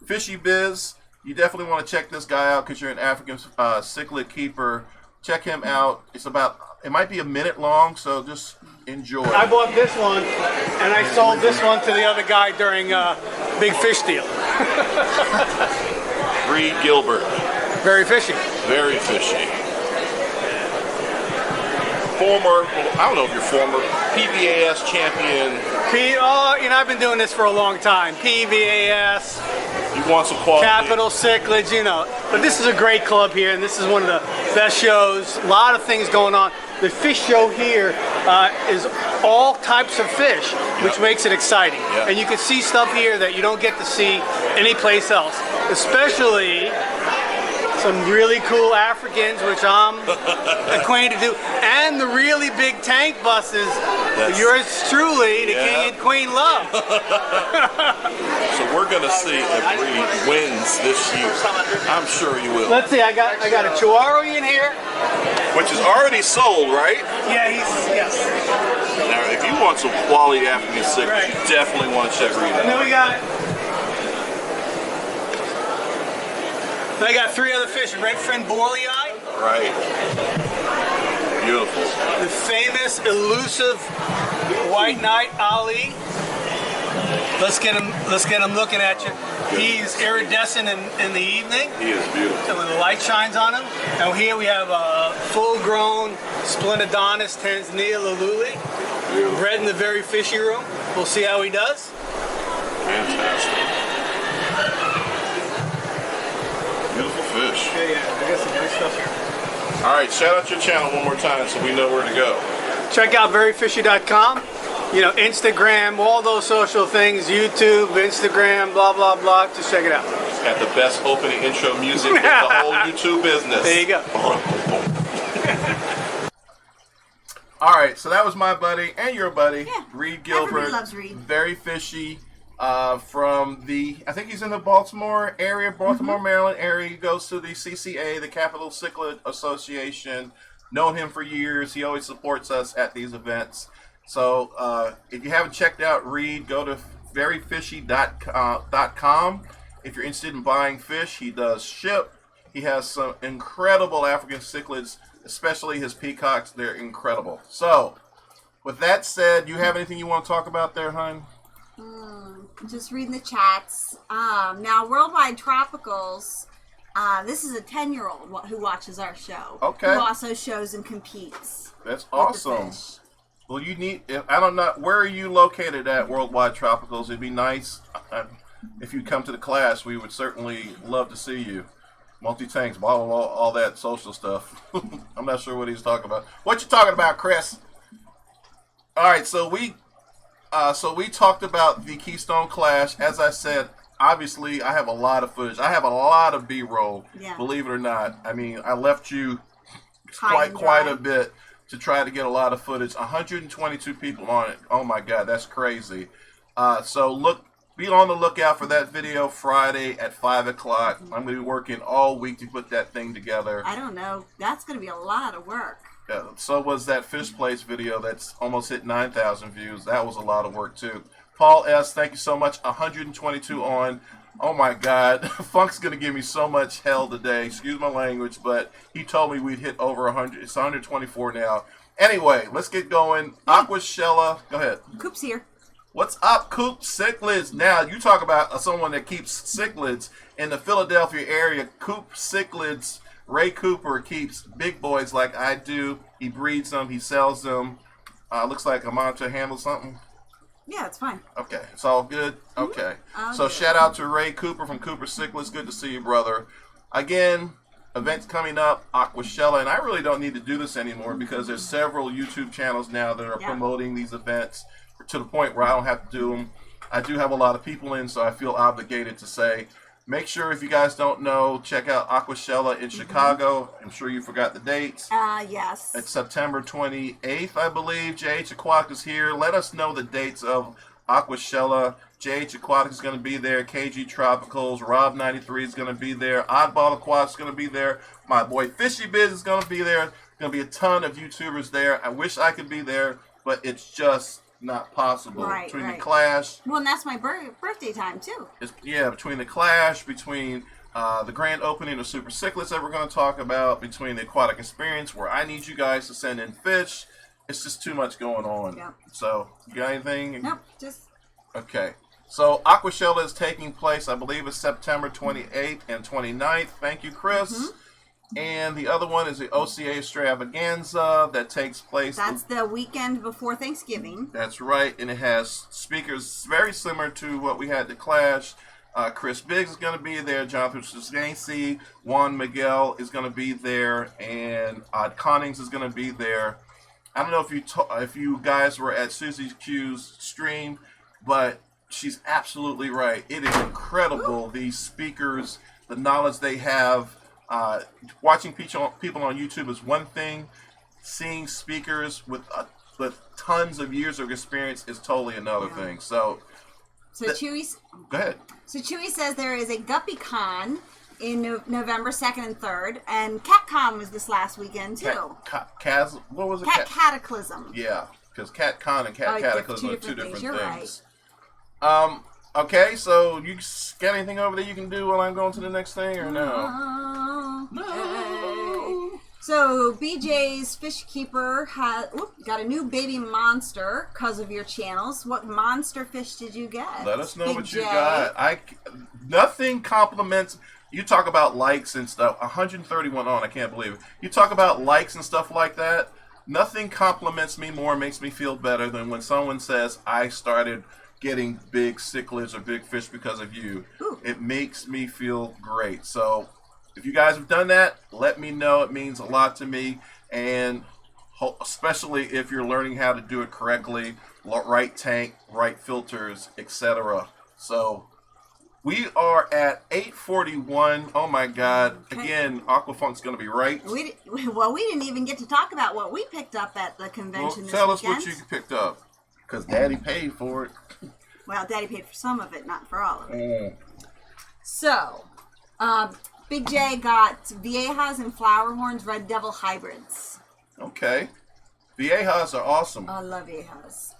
Fishy Biz, you definitely want to check this guy out because you're an African cichlid keeper. Check him out. It might be a minute long, so just enjoy. I bought this one, and I sold this one to the other guy during Big Fish deal. Reed Gilbert. Very fishy. Very fishy. I don't know if you're former PVAS champion. I've been doing this for a long time. PVAS. You want some quality? Capital Cichlids, But this is a great club here, and this is one of the best shows. A lot of things going on. The fish show here is all types of fish, which makes it exciting. Yep. And you can see stuff here that you don't get to see anyplace else, especially some really cool Africans, which I'm acquainted to, and the really big tank buses. Yours truly, the King and Queen love. So we're gonna see if Reed wins this year. I'm sure you will. Let's see. I got a Chihuahua in here, which is already sold, right? Yeah, yes. Now, if you want some quality African cichlids, you definitely want to check Reed out. And then I got 3 other fish. Redfin Borlei. Right. Beautiful. The famous elusive White Knight Ali. Let's get him looking at you. He's iridescent in the evening. He is beautiful. And when the light shines on him. And here we have a full-grown Splendidonus Tanzania Laluli. Beautiful. Bred in the very fishy room. We'll see how he does. Fantastic. Beautiful fish. Yeah, I got some good stuff here. All right, shout out your channel one more time so we know where to go. Check out veryfishy.com. You know, Instagram, all those social things, YouTube, Instagram, blah, blah, blah. Just check it out. Got the best opening intro music in the whole YouTube business. There you go. All right, so that was my buddy and your buddy, Yeah, Reed Gilbert. everybody loves Reed. Very fishy. From I think he's in the Baltimore area, Baltimore, Maryland area. He goes to the CCA, the Capital Cichlid Association. Known him for years. He always supports us at these events. So if you haven't checked out Reed, go to veryfishy.com. If you're interested in buying fish, he does ship. He has some incredible African cichlids, especially his peacocks. They're incredible. So with that said, you have anything you want to talk about there, hon? Just reading the chats. Now, Worldwide Tropicals, this is a 10-year-old who watches our show. Okay. Who also shows and competes. That's with the awesome. fish. Well, you need, I don't know, where are you located at Worldwide Tropicals? It'd be nice if you come to the class. We would certainly love to see you. Multi-tanks, blah, blah, blah, all that social stuff. I'm not sure what he's talking about. What you talking about, Chris? All right, so we talked about the Keystone Clash. As I said, obviously, I have a lot of footage. I have a lot of B-roll, believe it or not. I mean, I left you quite a bit to try to get a lot of footage. 122 people on it. Oh my God, that's crazy. So be on the lookout for that video Friday at 5 o'clock. I'm going to be working all week to put that thing together. I don't know. That's going to be a lot of work. So was that fish place video that's almost hit 9,000 views. That was a lot of work too. Paul S., thank you so much. 122 on. Oh my God. Funk's going to give me so much hell today. Excuse my language, but he told me we'd hit over 100. It's 124 now. Anyway, let's get going. Aquashella. Go ahead. Coop's here. What's up, Coop Cichlids? Now, you talk about someone that keeps cichlids in the Philadelphia area. Coop Cichlids. Ray Cooper keeps big boys like I do. He breeds them. He sells them. Looks like Amanta handles something. Yeah, it's fine. Okay, it's all good? Okay. So shout out to Ray Cooper from Cooper Cichlids. Good to see you, brother. Again, events coming up, Aquashella, and I really don't need to do this anymore because there's several YouTube channels now that are promoting these events to the point where I don't have to do them. I do have a lot of people in, so I feel obligated to say, make sure, if you guys don't know, check out Aquashella in Chicago. I'm sure you forgot the dates. Yes. It's September 28th, I believe. JH Aquatic is here. Let us know the dates of Aquashella. JH Aquatic is going to be there. KG Tropicals. Rob93 is going to be there. Oddball Aquatic is going to be there. My boy Fishy Biz is going to be there. Going to be a ton of YouTubers there. I wish I could be there, but it's just not possible. Right, between the Clash. Well, and that's my birthday time, too. Between the Clash, between the grand opening of Super Cichlids that we're going to talk about, between the Aquatic Experience, where I need you guys to send in fish. It's just too much going on. Yep. So, you got anything? Nope, just... Okay. So, Aquashella is taking place, I believe, it's September 28th and 29th. Thank you, Chris. And the other one is the OCA Extravaganza that takes place. That's the weekend before Thanksgiving. That's right, and it has speakers very similar to what we had to Clash. Chris Biggs is going to be there. Jonathan Sgancy, Juan Miguel is going to be there, and Odd Connings is going to be there. I don't know if you guys were at Susie Q's stream, but she's absolutely right. It is incredible. These speakers, the knowledge they have. Watching people on YouTube is one thing. Seeing speakers with tons of years of experience is totally another thing. So Chewy. Go ahead. So Chewy says there is a GuppyCon in November 2nd and 3rd, and CatCon was this last weekend too. What was it? Cat Cataclysm. Yeah, because CatCon and Cat Cataclysm are two different You're things. Right. Okay, so you got anything over there you can do while I'm going to the next thing, or no? No. So BJ's Fish Keeper got a new baby monster because of your channels. What monster fish did you get? Let us know Big what you J? got. Nothing compliments. You talk about likes and stuff. 131 on. I can't believe it. You talk about likes and stuff like that. Nothing compliments me more, makes me feel better than when someone says, I started getting big cichlids or big fish because of you. Ooh. It makes me feel great. So if you guys have done that, let me know. It means a lot to me. And especially if you're learning how to do it correctly, right tank, right filters, etc. So we are at 8:41. Oh my God! Okay. Again, Aquafunk's going to be right. We didn't even get to talk about what we picked up at the convention this Tell weekend. us what you picked up, because Daddy paid for it. Well, Daddy paid for some of it, not for all of it. Mm. So, Big J got Viejas and Flower Horns Red Devil hybrids. Okay, Viejas are awesome. I love Viejas.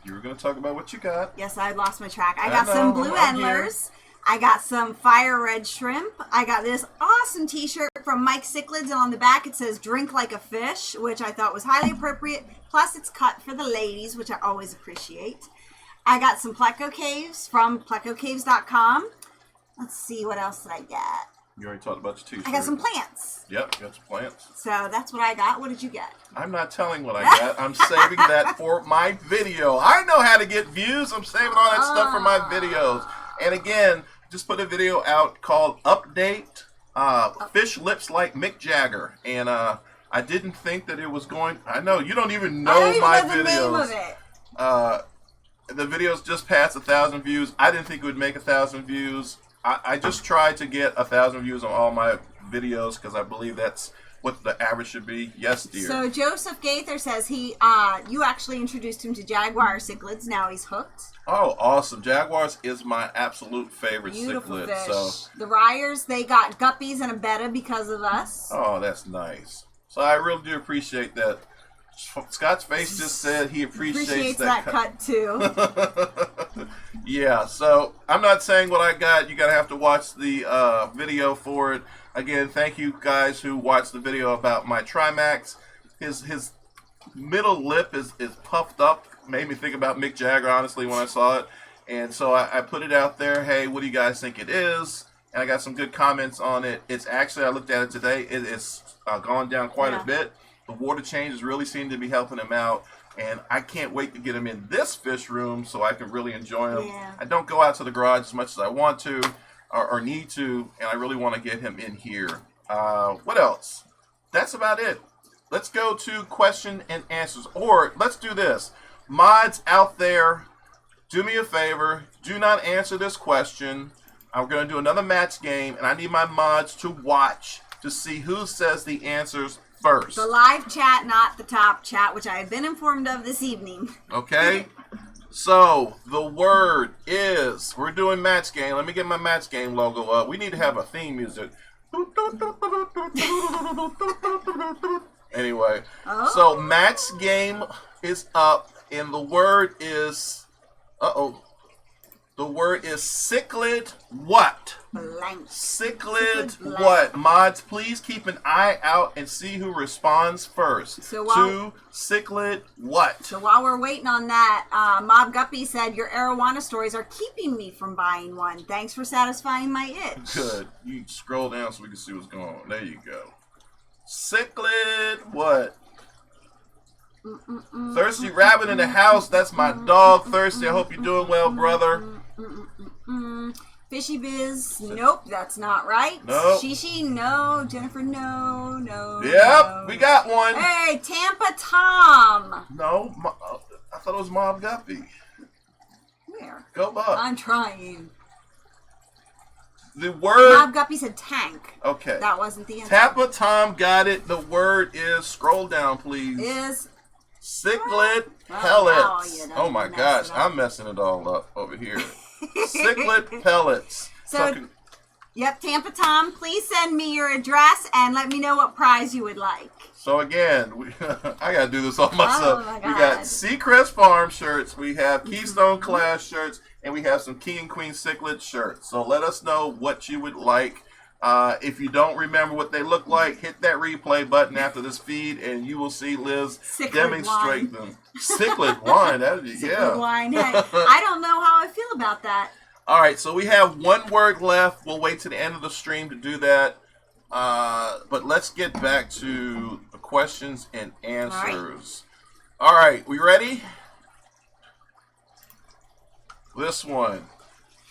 You were going to talk about what you got. Yes, I lost my track. I I got some know, blue I'm endlers. I got some fire red shrimp. I got this awesome t-shirt from Mike Cichlids, and on the back it says drink like a fish, which I thought was highly appropriate. Plus it's cut for the ladies, which I always appreciate. I got some Pleco Caves from plecocaves.com. Let's see, what else did I get? You already talked about your t-shirt. I got some plants. Yep, you got some plants. So that's what I got. What did you get? I'm not telling what I got. I'm saving that for my video. I know how to get views. I'm saving all that stuff for my videos. And again, just put a video out called Update Fish Lips Like Mick Jagger. And I didn't think that it was going... I know, you don't even know my videos. The name of it. The videos just passed 1,000 views. I didn't think it would make 1,000 views. I just tried to get 1,000 views on all my videos because I believe that's what the average should be. Yes, dear. So Joseph Gaither says you actually introduced him to Jaguar cichlids. Now he's hooked. Oh, awesome. Jaguars is my absolute favorite Beautiful cichlid. fish. So, The Ryers, they got guppies and a betta because of us. oh, that's nice. So I really do appreciate that. Scott's face just said he appreciates that cut too. Yeah, so I'm not saying what I got. You gotta have to watch the video for it. Again, thank you guys who watched the video about my Trimax. His middle lip is puffed up. Made me think about Mick Jagger, honestly, when I saw it. And so I put it out there. Hey, what do you guys think it is? And I got some good comments on it. It's actually, I looked at it today. It is gone down quite a bit. The water changes really seem to be helping him out. And I can't wait to get him in this fish room so I can really enjoy him. Yeah. I don't go out to the garage as much as I want to or need to. And I really want to get him in here. What else? That's about it. Let's go to question and answers. Or let's do this. Mods out there, do me a favor. Do not answer this question. I'm going to do another match game. And I need my mods to watch to see who says the answers first. The live chat, not the top chat, which I have been informed of this evening. Okay? So, the word is, we're doing match game. Let me get my match game logo up. We need to have a theme music. Anyway, so match game is up, and the word is, the word is cichlid what? Blank. Cichlid Cichlid what? Mods, please keep an eye out and see who responds first. So to cichlid what? So while we're waiting on that, Mob Guppy said, your Arowana stories are keeping me from buying one. Thanks for satisfying my itch. Good. You scroll down so we can see what's going on. There you go. Cichlid what? Thirsty Rabbit in the house. That's my dog, Thirsty. I hope you're doing well, brother. Fishy Biz, nope, that's not right. Nope. Shishi, no. Jennifer, no. Yep, no. we got one. Hey, Tampa Tom. No, I thought it was Mob Guppy. Where? Go up. I'm trying. The word. Mob Guppy said tank. Okay. That wasn't the answer. Tampa Tom got it. The word is, scroll down, please. Is Cichlid Well, pellets. now you done Oh my messed gosh, it up. I'm messing it all up over here. Cichlid pellets. So, yep, Tampa Tom, please send me your address and let me know what prize you would like. So again, I gotta do this all myself. Oh my We got God. Seacrest Farm shirts, we have Keystone Clash shirts, and we have some King and Queen Cichlids shirts. So let us know what you would like If you don't remember what they look like, hit that replay button after this feed, and you will see Liz demonstrate them. Cichlid wine, Cichlid wine. Hey, I don't know how I feel about that. All right, so we have one word left. We'll wait to the end of the stream to do that. But let's get back to the questions and answers. All right, we ready? This one.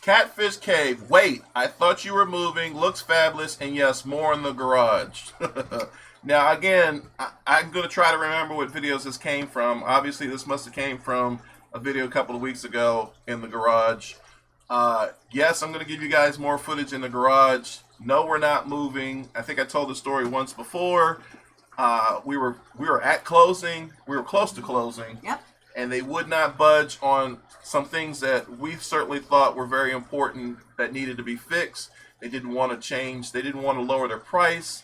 Catfish Cave. Wait, I thought you were moving. Looks fabulous. And yes, more in the garage. Now, again, I'm going to try to remember what videos this came from. Obviously, this must have came from a video a couple of weeks ago in the garage. Yes, I'm going to give you guys more footage in the garage. No, we're not moving. I think I told the story once before. We were at closing. We were close to closing. Yep. And they would not budge on some things that we certainly thought were very important that needed to be fixed. They didn't want to change. They didn't want to lower their price.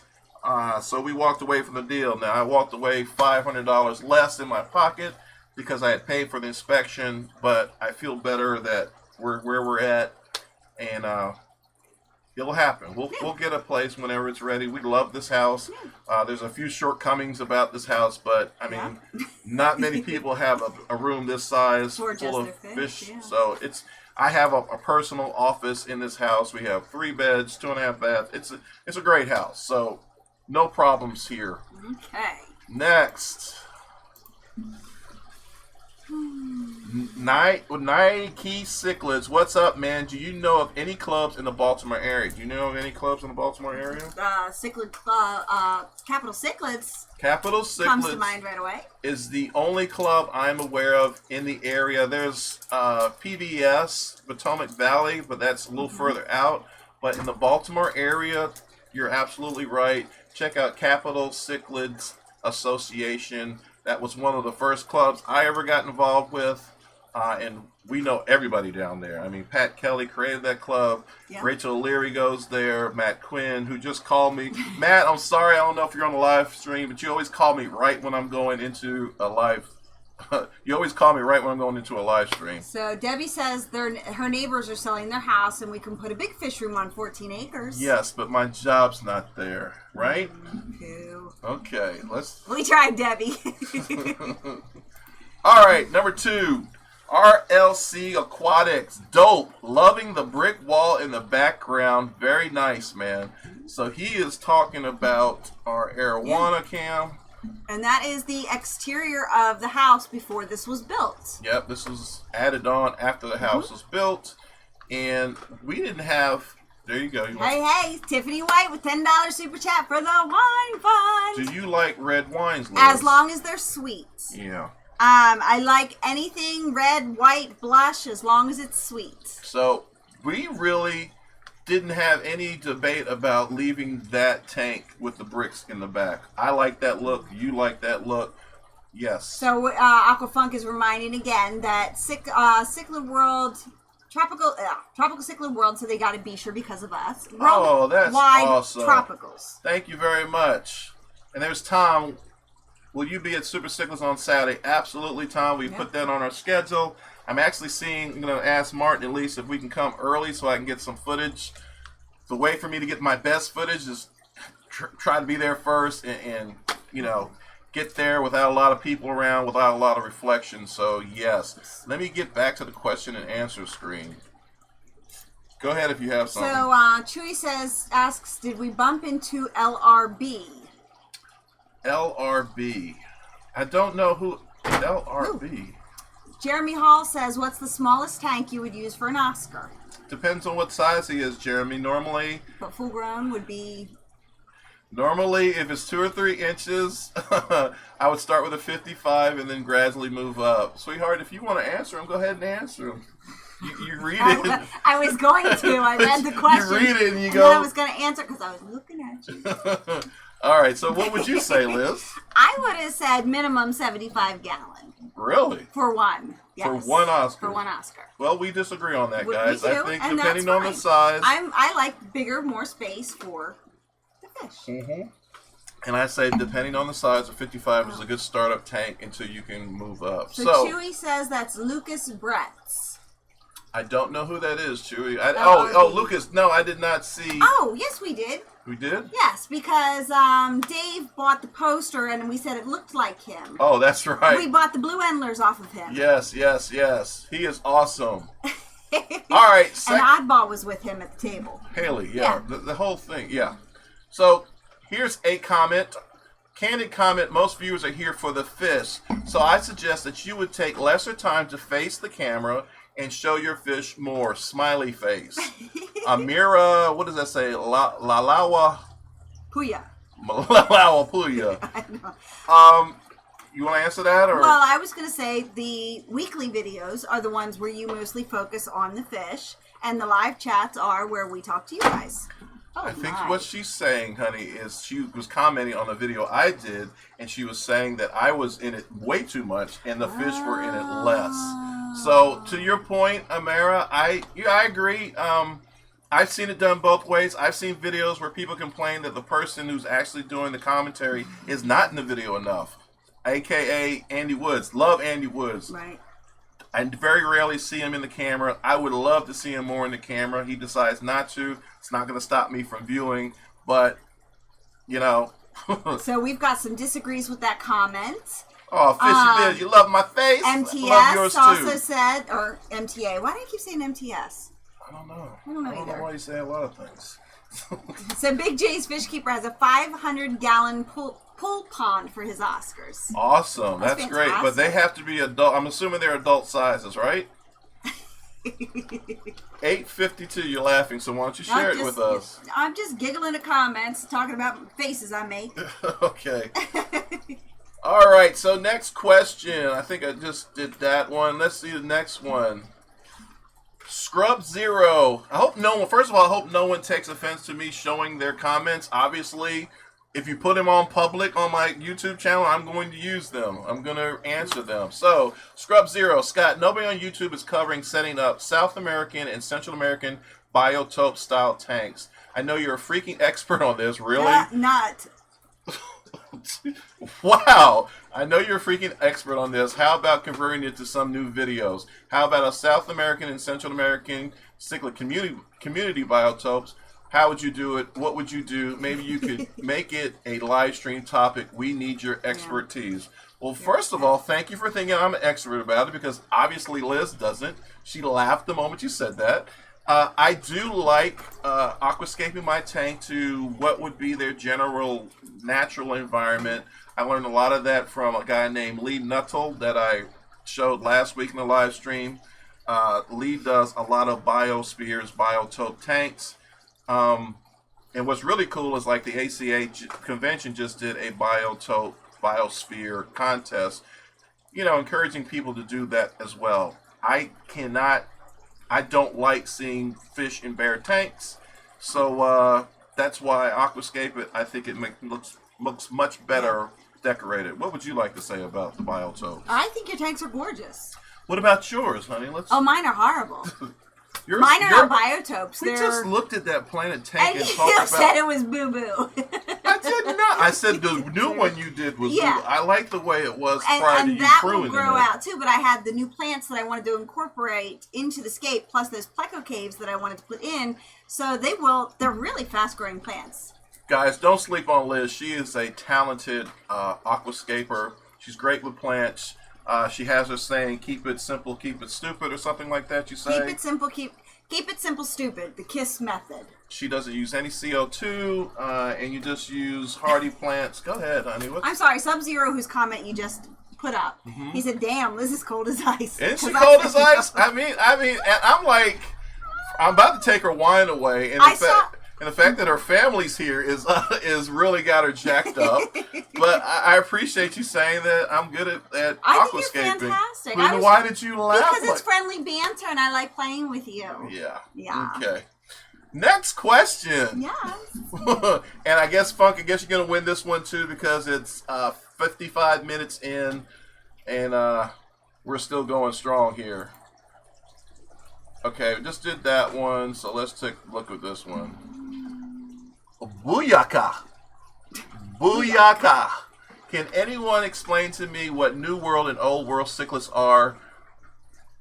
So we walked away from the deal. Now, I walked away $500 less in my pocket because I had paid for the inspection, but I feel better that we're where we're at, and it'll happen. We'll get a place whenever it's ready. We love this house. There's a few shortcomings about this house, but I mean, not many people have a room this size full of fish. Yeah. So I have a personal office in this house. We have 3 beds, 2.5 baths. It's a great house. So no problems here. Okay. Next. Nike Cichlids, what's up, man? Do you know of any clubs in the Baltimore area? Do you know of any clubs in the Baltimore area? Cichlid Club, Capital Cichlids. Capital Cichlids comes to mind right away. Is the only club I'm aware of in the area. There's PBS, Potomac Valley, but that's a little further out. But in the Baltimore area, you're absolutely right. Check out Capital Cichlids Association. That was one of the first clubs I ever got involved with. And we know everybody down there. I mean, Pat Kelly created that club. Yep. Rachel Leary goes there. Matt Quinn, who just called me. Matt, I'm sorry, I don't know if you're on the live stream, but you always call me right when I'm going into a live. You always call me right when I'm going into a live stream. So Debbie says her neighbors are selling their house, and we can put a big fish room on 14 acres. Yes, but my job's not there, right? Okay, We tried, Debbie. All right, number 2. RLC Aquatics. Dope. Loving the brick wall in the background. Very nice, man. So he is talking about our Arowana cam. And that is the exterior of the house before this was built. Yep, this was added on after the house was built. And we didn't have... There you go. Hey, Tiffany White with $10 super chat for the wine fund. Do you like red wines, Liz? As long as they're sweet. Yeah. I like anything red, white, blush, as long as it's sweet. So we really didn't have any debate about leaving that tank with the bricks in the back. I like that look. You like that look. Yes. So Aquafunk is reminding again that Cichlid World... Tropical Cichlid World, so they got to be sure because of us. That's awesome. Tropicals. Thank you very much. And there's Tom. Will you be at Super Cichlids on Saturday? Absolutely, Tom. We put that on our schedule. I'm actually going to ask Martin at least if we can come early so I can get some footage. The way for me to get my best footage is try to be there first and get there without a lot of people around, without a lot of reflection. So, yes. Let me get back to the question and answer screen. Go ahead if you have something. So, Chewy asks, did we bump into LRB? LRB. I don't know who LRB. Ooh. Jeremy Hall says, what's the smallest tank you would use for an Oscar? Depends on what size he is, Jeremy. Normally... But full grown would be... Normally, if it's 2 or 3 inches, I would start with a 55 and then gradually move up. Sweetheart, if you want to answer them, go ahead and answer them. You read it. I was going to. I read the question. You read it and you go. Then I was going to answer because I was looking at you. All right, so what would you say, Liz? I would have said minimum 75 gallon. Really? For one. Yes. For one Oscar. For one Oscar. Well, we disagree on that, guys. Me too, I think and depending on the size. I like bigger, more space for the fish. Mm-hmm. And I say depending on the size, a 55 is a good startup tank until you can move up. So Chewy says that's Lucas Bretts. I don't know who that is, Chewy. Lucas. No, I did not see. Oh, yes, we did. We did? Yes, because Dave bought the poster and we said it looked like him. Oh, that's right. We bought the blue endlers off of him. Yes. He is awesome. All right. And Oddball was with him at the table. Haley, yeah. The whole thing, yeah. So here's a comment. Candid comment, most viewers are here for the fish. So I suggest that you would take lesser time to face the camera and show your fish more. Smiley face. Amira, what does that say? Lalawa Puya. Lalawa Puya. I know. You want to answer that? Or? Well, I was going to say the weekly videos are the ones where you mostly focus on the fish, and the live chats are where we talk to you guys. I think what she's saying, honey, is she was commenting on a video I did, and she was saying that I was in it way too much, and the fish were in it less. So, to your point, Amara, I agree. I've seen it done both ways. I've seen videos where people complain that the person who's actually doing the commentary is not in the video enough, a.k.a. Andy Woods. Love Andy Woods. Right. I very rarely see him in the camera. I would love to see him more in the camera. He decides not to. It's not going to stop me from viewing, but, you know. So we've got some disagrees with that comment. Oh, Fishy Biz, you love my face? MTS love yours also too. said, or MTA. Why do I keep saying MTS? I don't know. I don't know I don't either. know why you say a lot of things. So Big J's Fish Keeper has a 500-gallon pool pond for his Oscars. Awesome. That's great. But they have to be adult. I'm assuming they're adult sizes, right? 8:52. You're laughing, so why don't you share it with us? I'm just giggling at comments, talking about faces I make. Okay. All right. So next question. I think I just did that one. Let's see the next one. Scrub Zero. First of all, I hope no one takes offense to me showing their comments. Obviously, if you put them on public on my YouTube channel, I'm going to use them. I'm going to answer them. So, Scrub Zero. Scott, nobody on YouTube is covering setting up South American and Central American Biotope style tanks. I know you're a freaking expert on this. Really? Not. Wow. I know you're a freaking expert on this. How about converting it to some new videos? How about a South American and Central American cichlid community biotopes? How would you do it? What would you do? Maybe you could make it a live stream topic. We need your expertise. Well, first of all, thank you for thinking I'm an expert about it, because obviously Liz doesn't. She laughed the moment you said that. I do like aquascaping my tank to what would be their general natural environment. I learned a lot of that from a guy named Lee Nuttall that I showed last week in the live stream. Lee does a lot of biospheres, biotope tanks. And what's really cool is like the ACA convention just did a biosphere contest, encouraging people to do that as well. I don't like seeing fish in bare tanks, so that's why I aquascape it. I think it looks much better decorated. What would you like to say about the biotopes? I think your tanks are gorgeous. What about yours, honey? Mine are horrible. Mine are not biotopes. We just looked at that planet tank and talked you about. said it was boo boo. I did not. I said the new one you did was. Yeah. Boo. I like the way it was prior to you that pruning will grow it. out too. But I had the new plants that I wanted to incorporate into the scape, plus those pleco caves that I wanted to put in. So they're really fast growing plants. Guys, don't sleep on Liz. She is a talented aquascaper. She's great with plants. She has her saying, "Keep it simple, keep it stupid," or something like that. You say. Keep it simple, keep it simple, stupid. The KISS method. She doesn't use any CO2, and you just use hardy plants. Go ahead, honey. I'm sorry, Sub-Zero, whose comment you just put up. Mm-hmm. He said, "Damn, Liz is cold as ice." Isn't she cold as ice? I mean, and I'm like, I'm about to take her wine away, and the fact that her family's here is really got her jacked up. But I appreciate you saying that I'm good at aquascaping. I think you're fantastic. Why did you laugh? Because it's friendly banter, and I like playing with you. Yeah. Okay. Next question. Yes. And I guess Funk, you're gonna win this one too, because it's 55 minutes in, and we're still going strong here. Okay, we just did that one, so let's take a look at this one. Booyaka. Booyaka. Can anyone explain to me what New World and Old World cichlids are?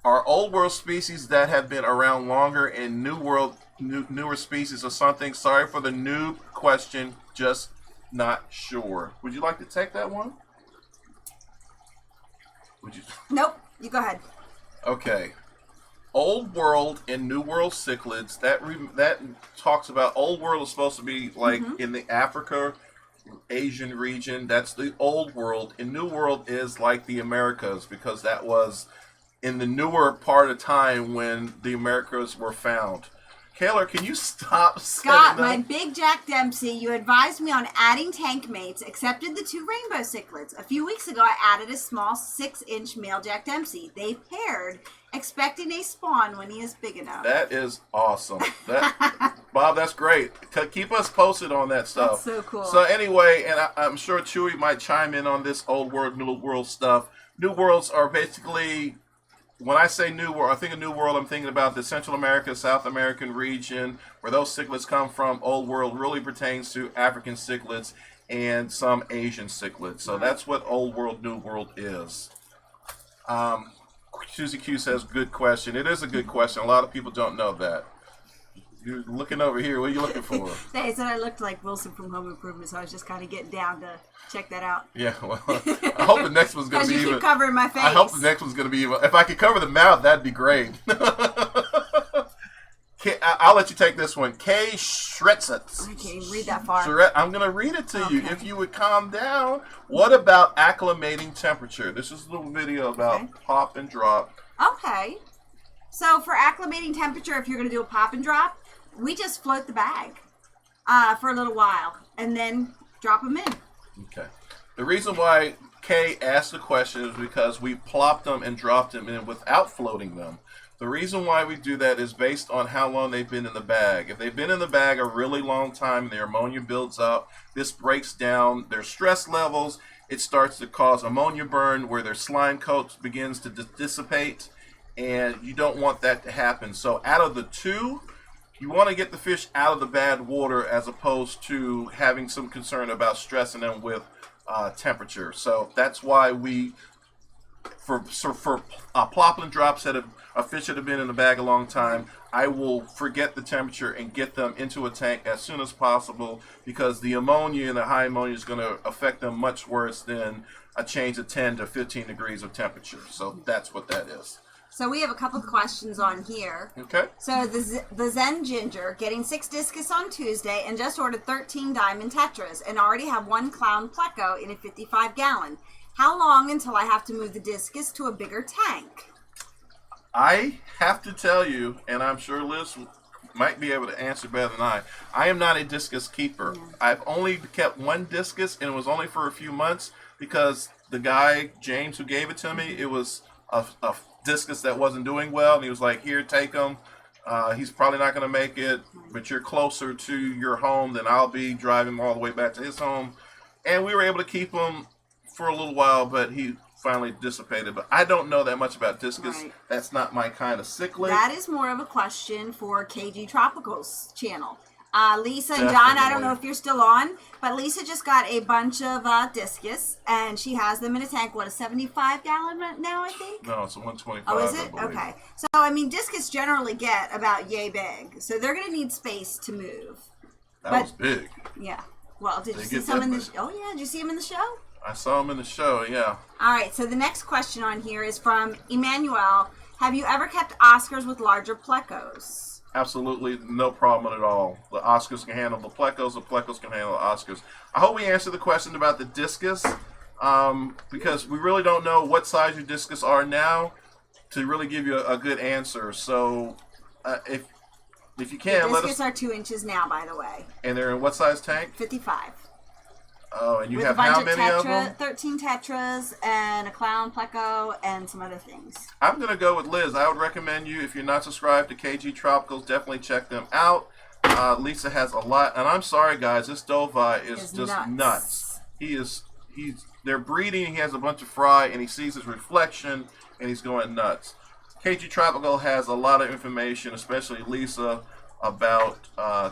are old world species that have been around longer and newer species or something? Sorry for the noob question, just not sure. Would you like to take that one? Would you? Nope. You go ahead. Okay. Old world and new world cichlids. That talks about old world is supposed to be like in the Africa, Asian region. That's the old world, and new world is like the Americas, because that was in the newer part of time when the Americas were found. Kayla, can you stop? Scott, my big Jack Dempsey, you advised me on adding tank mates, accepted the 2 rainbow cichlids. A few weeks ago, I added a small 6-inch male Jack Dempsey. They paired, expecting a spawn when he is big enough. That is awesome. Bob, that's great. Keep us posted on that stuff. That's so cool. So anyway, and I'm sure Chewy might chime in on this old world, new world stuff. New worlds are basically... When I say new world, I think of new world, I'm thinking about the Central America, South American region, where those cichlids come from. Old world really pertains to African cichlids and some Asian cichlids. So that's what old world, new world is. Susie Q says, good question. It is a good question. A lot of people don't know that. You're looking over here. What are you looking for? They said I looked like Wilson from Home Improvement, so I was just kind of getting down to check that out. Yeah, well, I hope the next one's going to be even. Because you keep covering my face. I hope the next one's going to be even. If I could cover the mouth, that'd be great. I'll let you take this one. K. Shretzitz. I can't even read that far. I'm going to read it to you. If you would calm down. What about acclimating temperature? This is a little video about pop and drop. Okay. So for acclimating temperature, if you're going to do a pop and drop, we just float the bag for a little while and then drop them in. Okay. The reason why Kay asked the question is because we plopped them and dropped them in without floating them. The reason why we do that is based on how long they've been in the bag. If they've been in the bag a really long time, their ammonia builds up. This breaks down their stress levels. It starts to cause ammonia burn where their slime coat begins to dissipate, and you don't want that to happen. So out of the two, you want to get the fish out of the bad water as opposed to having some concern about stressing them with temperature. So that's why we, for plop and drops that a fish that have been in the bag a long time, I will forget the temperature and get them into a tank as soon as possible, because the ammonia and the high ammonia is going to affect them much worse than a change of 10 to 15 degrees of temperature. So that's what that is. So we have a couple of questions on here. Okay. So the Zen Ginger, getting 6 discus on Tuesday and just ordered 13 diamond tetras and already have 1 clown pleco in a 55-gallon. How long until I have to move the discus to a bigger tank? I have to tell you, and I'm sure Liz might be able to answer better than I am not a discus keeper. Yeah. I've only kept 1 discus, and it was only for a few months because the guy, James, who gave it to me, it was a discus that wasn't doing well, and he was like, here, take him. He's probably not going to make it, but you're closer to your home than I'll be driving all the way back to his home. And we were able to keep him for a little while, but he finally dissipated. But I don't know that much about discus. Right. That's not my kind of cichlid. That is more of a question for KG Tropicals channel. Lisa and John, I don't know if you're still on, but Lisa just got a bunch of discus, and she has them in a tank. What, a 75-gallon now, I think? No, it's a 125. Oh, is it? Okay. So, I mean, discus generally get about yay big, so they're going to need space to move. That was big. Yeah. Well, did you see some in the show? Oh, yeah. Did you see them in the show? I saw them in the show, yeah. All right. So the next question on here is from Emmanuel. Have you ever kept Oscars with larger plecos? Absolutely no problem at all. The Oscars can handle the plecos can handle the Oscars. I hope we answered the question about the discus, because we really don't know what size your discus are now to really give you a good answer. So if you can, the discus are 2 inches now, by the way. And they're in what size tank? 55. Oh, and you with have how many of them? 13 tetras and a clown pleco and some other things. I'm going to go with Liz. I would recommend you, if you're not subscribed to KG Tropicals, definitely check them out. Lisa has a lot. And I'm sorry, guys, this Dovai is just nuts. They're breeding. He has a bunch of fry, and he sees his reflection, and he's going nuts. KG Tropical has a lot of information, especially Lisa, about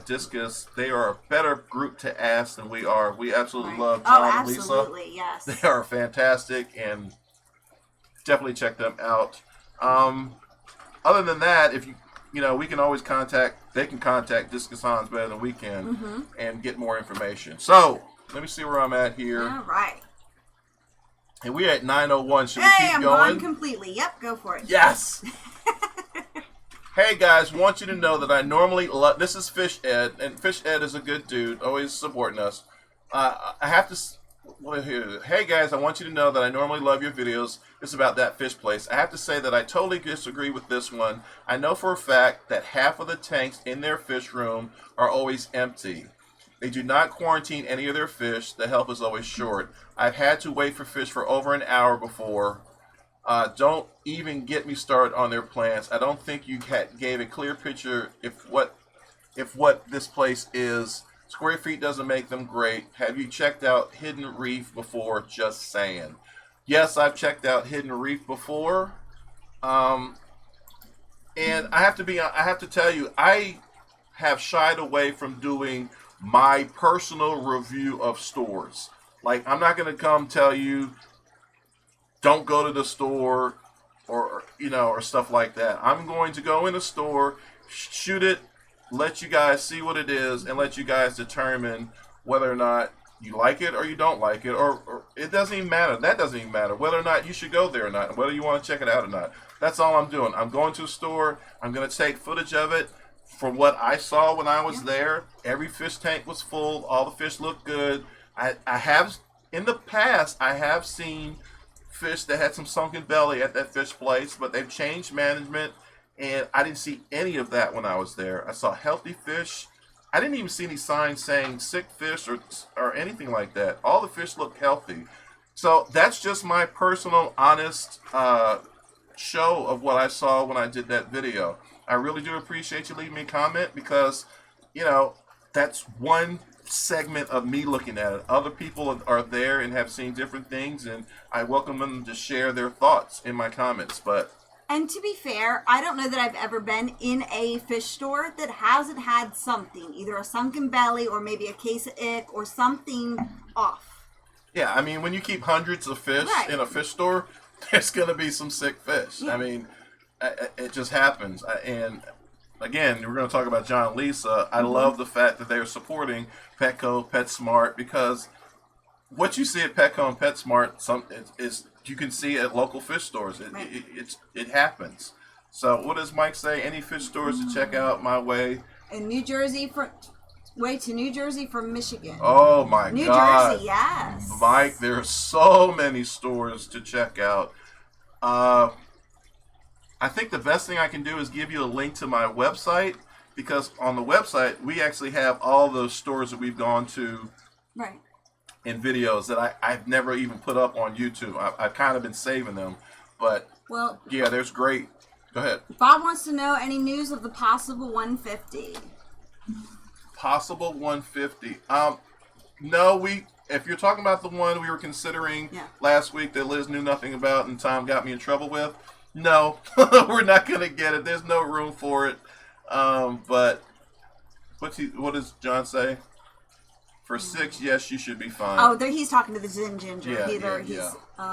discus. They are a better group to ask than we are. We absolutely love John and Lisa. Absolutely, yes. They are fantastic, and definitely check them out. Other than that, if we can always they can contact Discus Hans better than we can and get more information. So, let me see where I'm at here. All right. And we're at 9:01. Should we Hey, keep I'm going? gone completely. Yep, go for it. Yes! Hey guys, want you to know that I normally this is Fish Ed, and Fish Ed is a good dude, always supporting us. I have to... Hey guys, I want you to know that I normally love your videos. It's about that fish place. I have to say that I totally disagree with this one. I know for a fact that half of the tanks in their fish room are always empty. They do not quarantine any of their fish. The help is always short. I've had to wait for fish for over an hour before. Don't even get me started on their plans. I don't think you gave a clear picture if what this place is. Square feet doesn't make them great. Have you checked out Hidden Reef before? Just saying. Yes, I've checked out Hidden Reef before. And I have to tell you, I have shied away from doing my personal review of stores. Like, I'm not going to come tell you, don't go to the store or stuff like that. I'm going to go in a store, shoot it, let you guys see what it is, and let you guys determine whether or not you like it or you don't like it, or it doesn't even matter. That doesn't even matter. Whether or not you should go there or not, whether you want to check it out or not. That's all I'm doing. I'm going to a store. I'm going to take footage of it. From what I saw when I was there, every fish tank was full. All the fish looked good. I have, in the past, I have seen fish that had some sunken belly at that fish place, but they've changed management, and I didn't see any of that when I was there. I saw healthy fish. I didn't even see any signs saying sick fish or anything like that. All the fish looked healthy. So that's just my personal, honest show of what I saw when I did that video. I really do appreciate you leaving me a comment because, that's one segment of me looking at it. Other people are there and have seen different things, and I welcome them to share their thoughts in my comments. And to be fair, I don't know that I've ever been in a fish store that hasn't had something, either a sunken belly or maybe a case of ick or something off. Yeah, I mean, when you keep hundreds of fish in a fish store, there's going to be some sick fish. Yeah. I mean, it just happens. And again, we're going to talk about John and Lisa. I love the fact that they're supporting Petco, PetSmart, because what you see at Petco and PetSmart is you can see at local fish stores. It happens. So what does Mike say? Any fish stores to check out my way? In New Jersey, to New Jersey from Michigan. Oh my God. New Jersey, yes. Mike, there are so many stores to check out. I think the best thing I can do is give you a link to my website, because on the website we actually have all those stores that we've gone to. Right. In videos that I've never even put up on YouTube. I've kind of been saving them. But, yeah, there's great. Go ahead. Bob wants to know any news of the possible 150. Possible 150. No, if you're talking about the one we were considering last week that Liz knew nothing about and Tom got me in trouble with, no, we're not going to get it. There's no room for it. But what does John say? For 6, yes, you should be fine. Oh, he's talking to the Ginger. Yeah.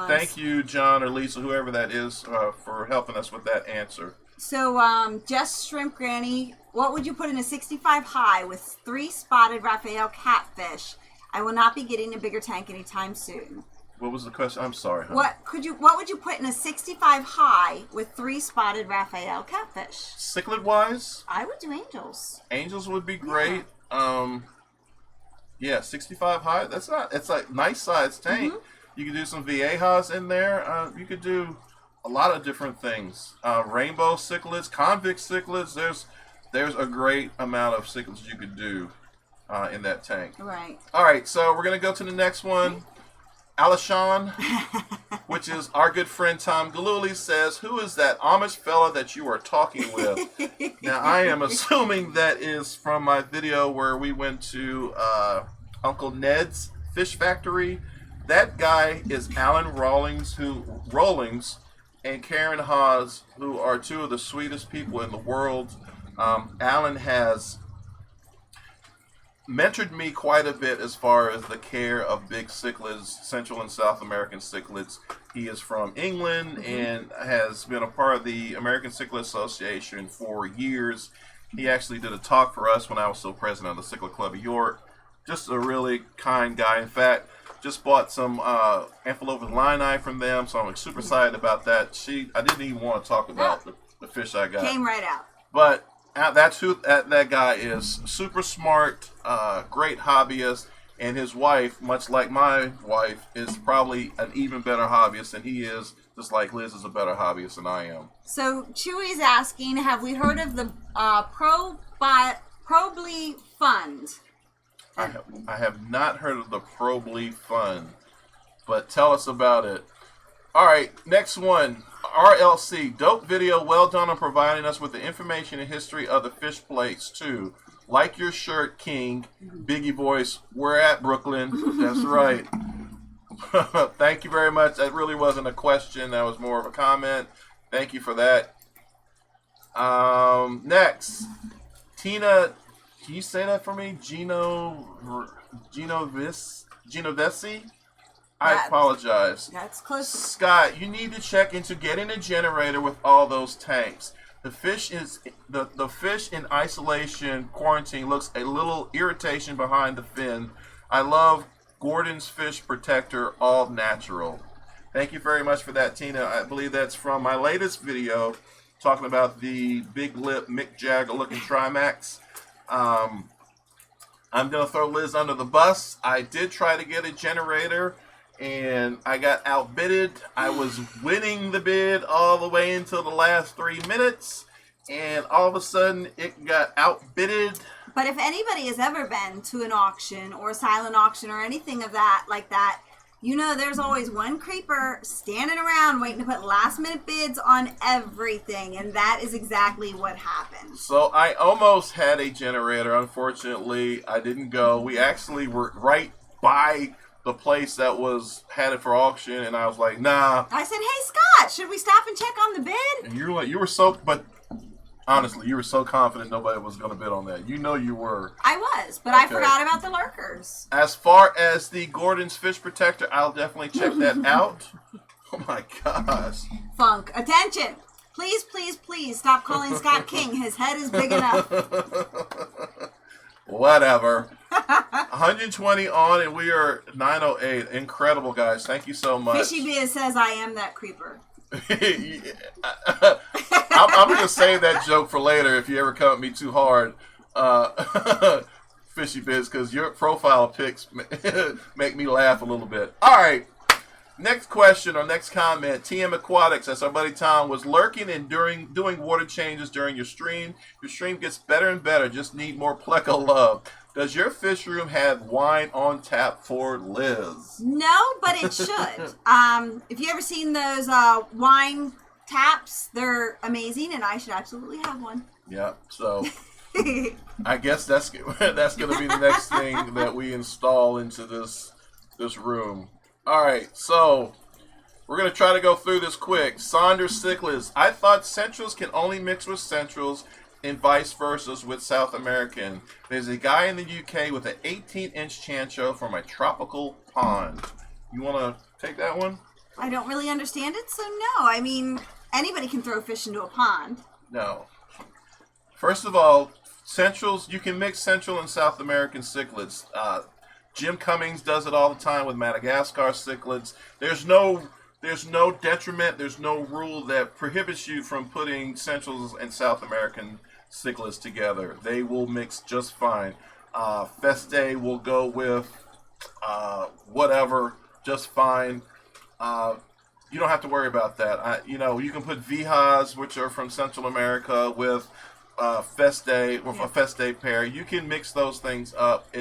Thank you, John or Lisa, whoever that is, for helping us with that answer. So, Just Shrimp Granny, what would you put in a 65 high with 3 spotted Raphael catfish? I will not be getting a bigger tank anytime soon. What was the question? I'm sorry. Huh? What would you put in a 65 high with 3 spotted Raphael catfish? Cichlid wise? I would do angels. Angels would be great. Yeah, 65 high. It's like nice size tank. You could do some Viejas in there. You could do a lot of different things. Rainbow cichlids, convict cichlids. There's a great amount of cichlids you could do in that tank. Right. All right, so we're gonna go to the next one. Alishon, which is our good friend Tom Galuli, says, "Who is that Amish fella that you are talking with?" Now, I am assuming that is from my video where we went to Uncle Ned's Fish Factory. That guy is Alan Rawlings and Karen Haas, who are 2 of the sweetest people in the world. Alan has mentored me quite a bit as far as the care of big cichlids, Central and South American cichlids. He is from England and has been a part of the American Cichlid Association for years. He actually did a talk for us when I was still president of the Cichlid Club of York. Just a really kind guy. In fact, just bought some Amphilophus linei from them, so I'm super excited about that. I didn't even want to talk about the fish I got. Came right out. But that's who that guy is. Super smart, great hobbyist, and his wife, much like my wife, is probably an even better hobbyist than he is. Just like Liz is a better hobbyist than I am. So Chewy's asking, have we heard of the Probly Fund? I have not heard of the Probly Fund, but tell us about it. All right, next one. RLC, dope video, well done on providing us with the information and history of the fish plates too. Like your shirt, King. Biggie voice, we're at Brooklyn. That's right. Thank you very much. That really wasn't a question. That was more of a comment. Thank you for that. Next, Tina, can you say that for me? Genovesi? I apologize. That's close. Scott, you need to check into getting a generator with all those tanks. The fish in isolation quarantine looks a little irritation behind the fin. I love Gordon's fish protector, all natural. Thank you very much for that, Tina. I believe that's from my latest video talking about the big lip Mick Jagger looking Trimax. I'm gonna throw Liz under the bus. I did try to get a generator and I got outbidded. I was winning the bid all the way until the last 3 minutes, and all of a sudden it got outbidded. But if anybody has ever been to an auction or a silent auction or anything of that like that, you know there's always one creeper standing around waiting to put last minute bids on everything, and that is exactly what happened. So I almost had a generator. Unfortunately, I didn't go. We actually were right by the place that had it for auction, and I was like, nah. I said, hey Scott, should we stop and check on the bid? And you were so, but honestly, you were so confident nobody was going to bid on that. You know you were. I was, but I forgot about the lurkers. As far as the Gordon's fish protector, I'll definitely check that out. Oh my gosh. Funk, attention. Please, please, please stop calling Scott King. His head is big enough. Whatever. 120 on, and we are 908. Incredible, guys. Thank you so much. Fishy Biz says I am that creeper. I'm going to save that joke for later if you ever come at me too hard, Fishy Biz, because your profile pics make me laugh a little bit. All right. Next question or next comment. TM Aquatics, as our buddy Tom was lurking and doing water changes during your stream. Your stream gets better and better. Just need more Pleco love. Does your fish room have wine on tap for Liz? No, but it should. If you ever seen those wine taps, they're amazing, and I should absolutely have one. Yeah. So I guess that's going to be the next thing that we install into this room. All right, so we're going to try to go through this quick. Saunders Cichlids. I thought Centrals can only mix with Centrals and vice versa with South American. There's a guy in the UK with an 18-inch chancho from a tropical pond. You want to take that one? I don't really understand it, so no. I mean, anybody can throw fish into a pond. No. First of all, Centrals, you can mix Central and South American cichlids. Jim Cummings does it all the time with Madagascar cichlids. There's no detriment, there's no rule that prohibits you from putting Centrals and South American cichlids together. They will mix just fine. Feste will go with whatever, just fine. You don't have to worry about that. You can put Vijas, which are from Central America, with Feste, with a Feste pair. You can mix those things up.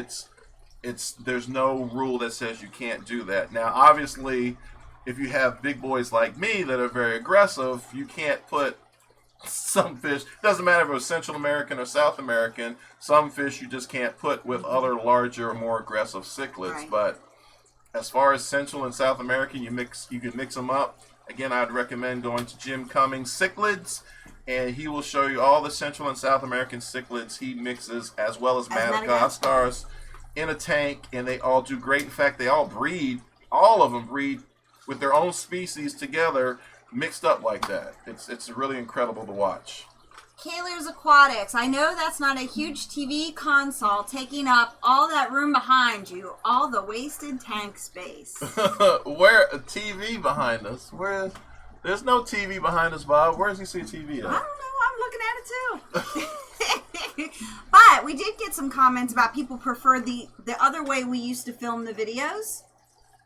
There's no rule that says you can't do that. Now, obviously, if you have big boys like me that are very aggressive, you can't put some fish. Doesn't matter if it was Central American or South American. Some fish you just can't put with other larger, more aggressive cichlids. Right. But as far as Central and South American, you can mix them up. Again, I'd recommend going to Jim Cummings Cichlids, and he will show you all the Central and South American cichlids he mixes, as well as Madagascar's. in a tank, and they all do great. In fact, they all breed. All of them breed with their own species together, mixed up like that. It's really incredible to watch. Kaler's Aquatics. I know that's not a huge TV console taking up all that room behind you, all the wasted tank space. Where a TV behind us? Where? There's no TV behind us, Bob. Where does he see a TV at? I don't know. I'm looking at it too. But we did get some comments about people prefer the other way we used to film the videos.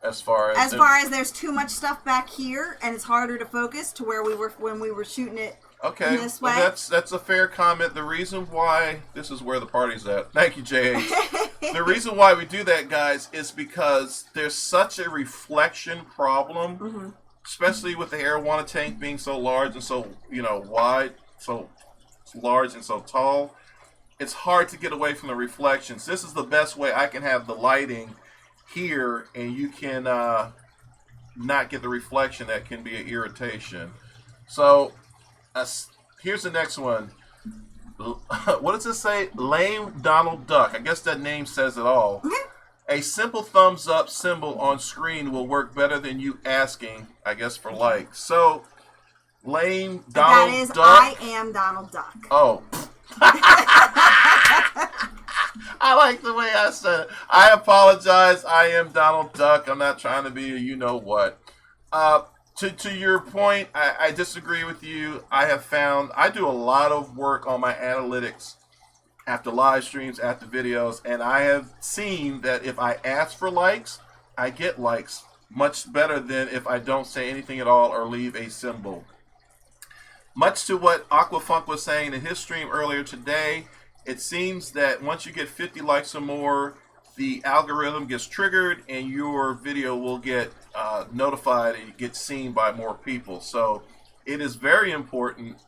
As far as there's too much stuff back here and it's harder to focus to where we were when we were shooting it. Okay, this way. Well, that's a fair comment. The reason why this is where the party's at. Thank you, JH. The reason why we do that, guys, is because there's such a reflection problem, especially with the Arowana tank being so large and so wide, so large and so tall. It's hard to get away from the reflections. This is the best way I can have the lighting here, and you can not get the reflection that can be an irritation. So. Here's the next one. What does it say? Lame Donald Duck. I guess that name says it all. A simple thumbs up symbol on screen will work better than you asking, I guess, for likes. So, Lame Donald Duck. That is, I am Donald Duck. Oh. I like the way I said it. I apologize. I am Donald Duck. I'm not trying to be a you-know-what. To your point, I disagree with you. I have found I do a lot of work on my analytics after live streams, after videos, and I have seen that if I ask for likes, I get likes much better than if I don't say anything at all or leave a symbol. Much to what Aquafunk was saying in his stream earlier today, it seems that once you get 50 likes or more, the algorithm gets triggered and your video will get notified and get seen by more people. So it is very important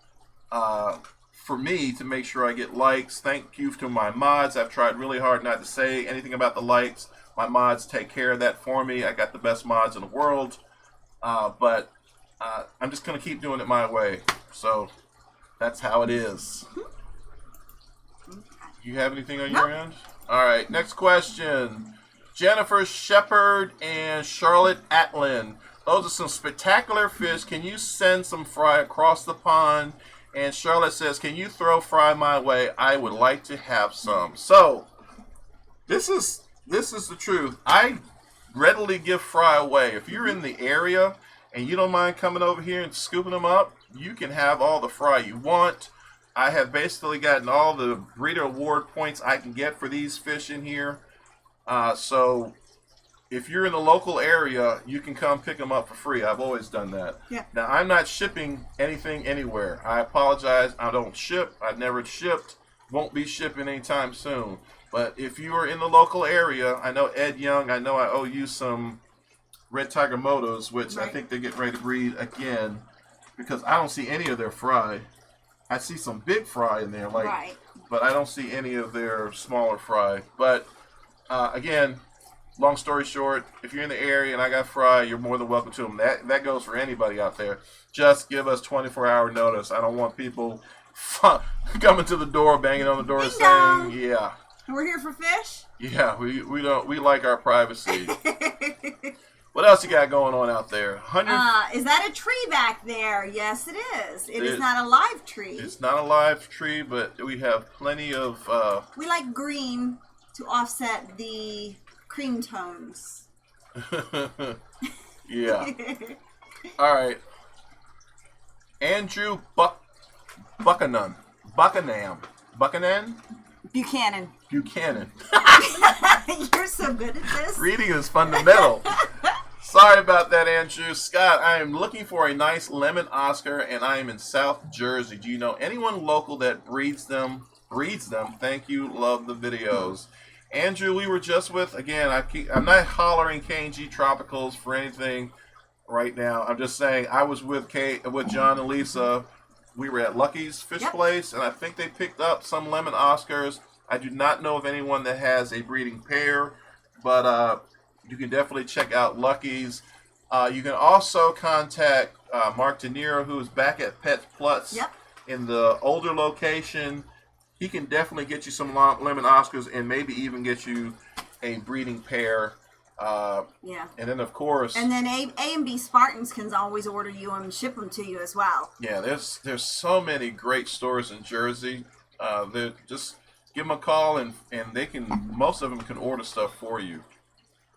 for me to make sure I get likes. Thank you to my mods. I've tried really hard not to say anything about the likes. My mods take care of that for me. I got the best mods in the world. But I'm just going to keep doing it my way. So that's how it is. You have anything on your end? All right, next question. Jennifer Shepard and Charlotte Atlin. Those are some spectacular fish. Can you send some fry across the pond? And Charlotte says, can you throw fry my way? I would like to have some. So, this is the truth. I readily give fry away. If you're in the area and you don't mind coming over here and scooping them up, you can have all the fry you want. I have basically gotten all the breeder award points I can get for these fish in here. So if you're in the local area, you can come pick them up for free. I've always done that. Yeah. Now, I'm not shipping anything anywhere. I apologize. I don't ship. I've never shipped. Won't be shipping anytime soon. But if you are in the local area, I know Ed Young, I know I owe you some Red Tiger Motos, which I think they're getting ready to breed again because I don't see any of their fry. I see some big fry in there, but I don't see any of their smaller fry. But again, long story short, if you're in the area and I got fry, you're more than welcome to them. That goes for anybody out there. Just give us 24-hour notice. I don't want people coming to the door, banging on the door, saying, "Yeah, we're here for fish." Yeah, we like our privacy. What else you got going on out there? Is that a tree back there? Yes, it is. It is not a live tree. It's not a live tree, but we have plenty of... we like green to offset the cream tones. Yeah. All right. Andrew Buchanan. Buchanan? Buchanan. You're so good at this. Reading is fundamental. Sorry about that, Andrew. Scott, I am looking for a nice lemon Oscar, and I am in South Jersey. Do you know anyone local that breeds them? Thank you. Love the videos. Andrew, we were just with, again, I'm not hollering K&G Tropicals for anything right now. I'm just saying I was with John and Lisa. We were at Lucky's Fish Place, and I think they picked up some lemon Oscars. I do not know of anyone that has a breeding pair, but you can definitely check out Lucky's. You can also contact Mark De Niro, who is back at Pets Plus in the older location. He can definitely get you some lemon Oscars and maybe even get you a breeding pair. Yeah. And then of course. And then A and B Spartans can always order you and ship them to you as well. Yeah, there's so many great stores in Jersey. Just give them a call and they can, most of them can order stuff for you.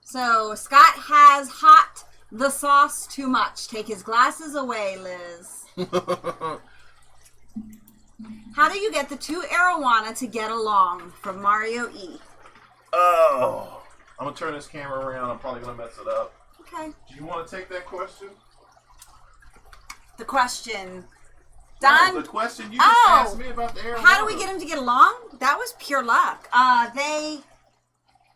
So Scott has hot the sauce too much. Take his glasses away, Liz. How do you get the two Arowana to get along? From Mario E. Oh, I'm gonna turn this camera around. I'm probably gonna mess it up. Okay. Do you want to take that question? The question. Don? No, the question you just asked me about the Arowana. How do we get him to get along? That was pure luck.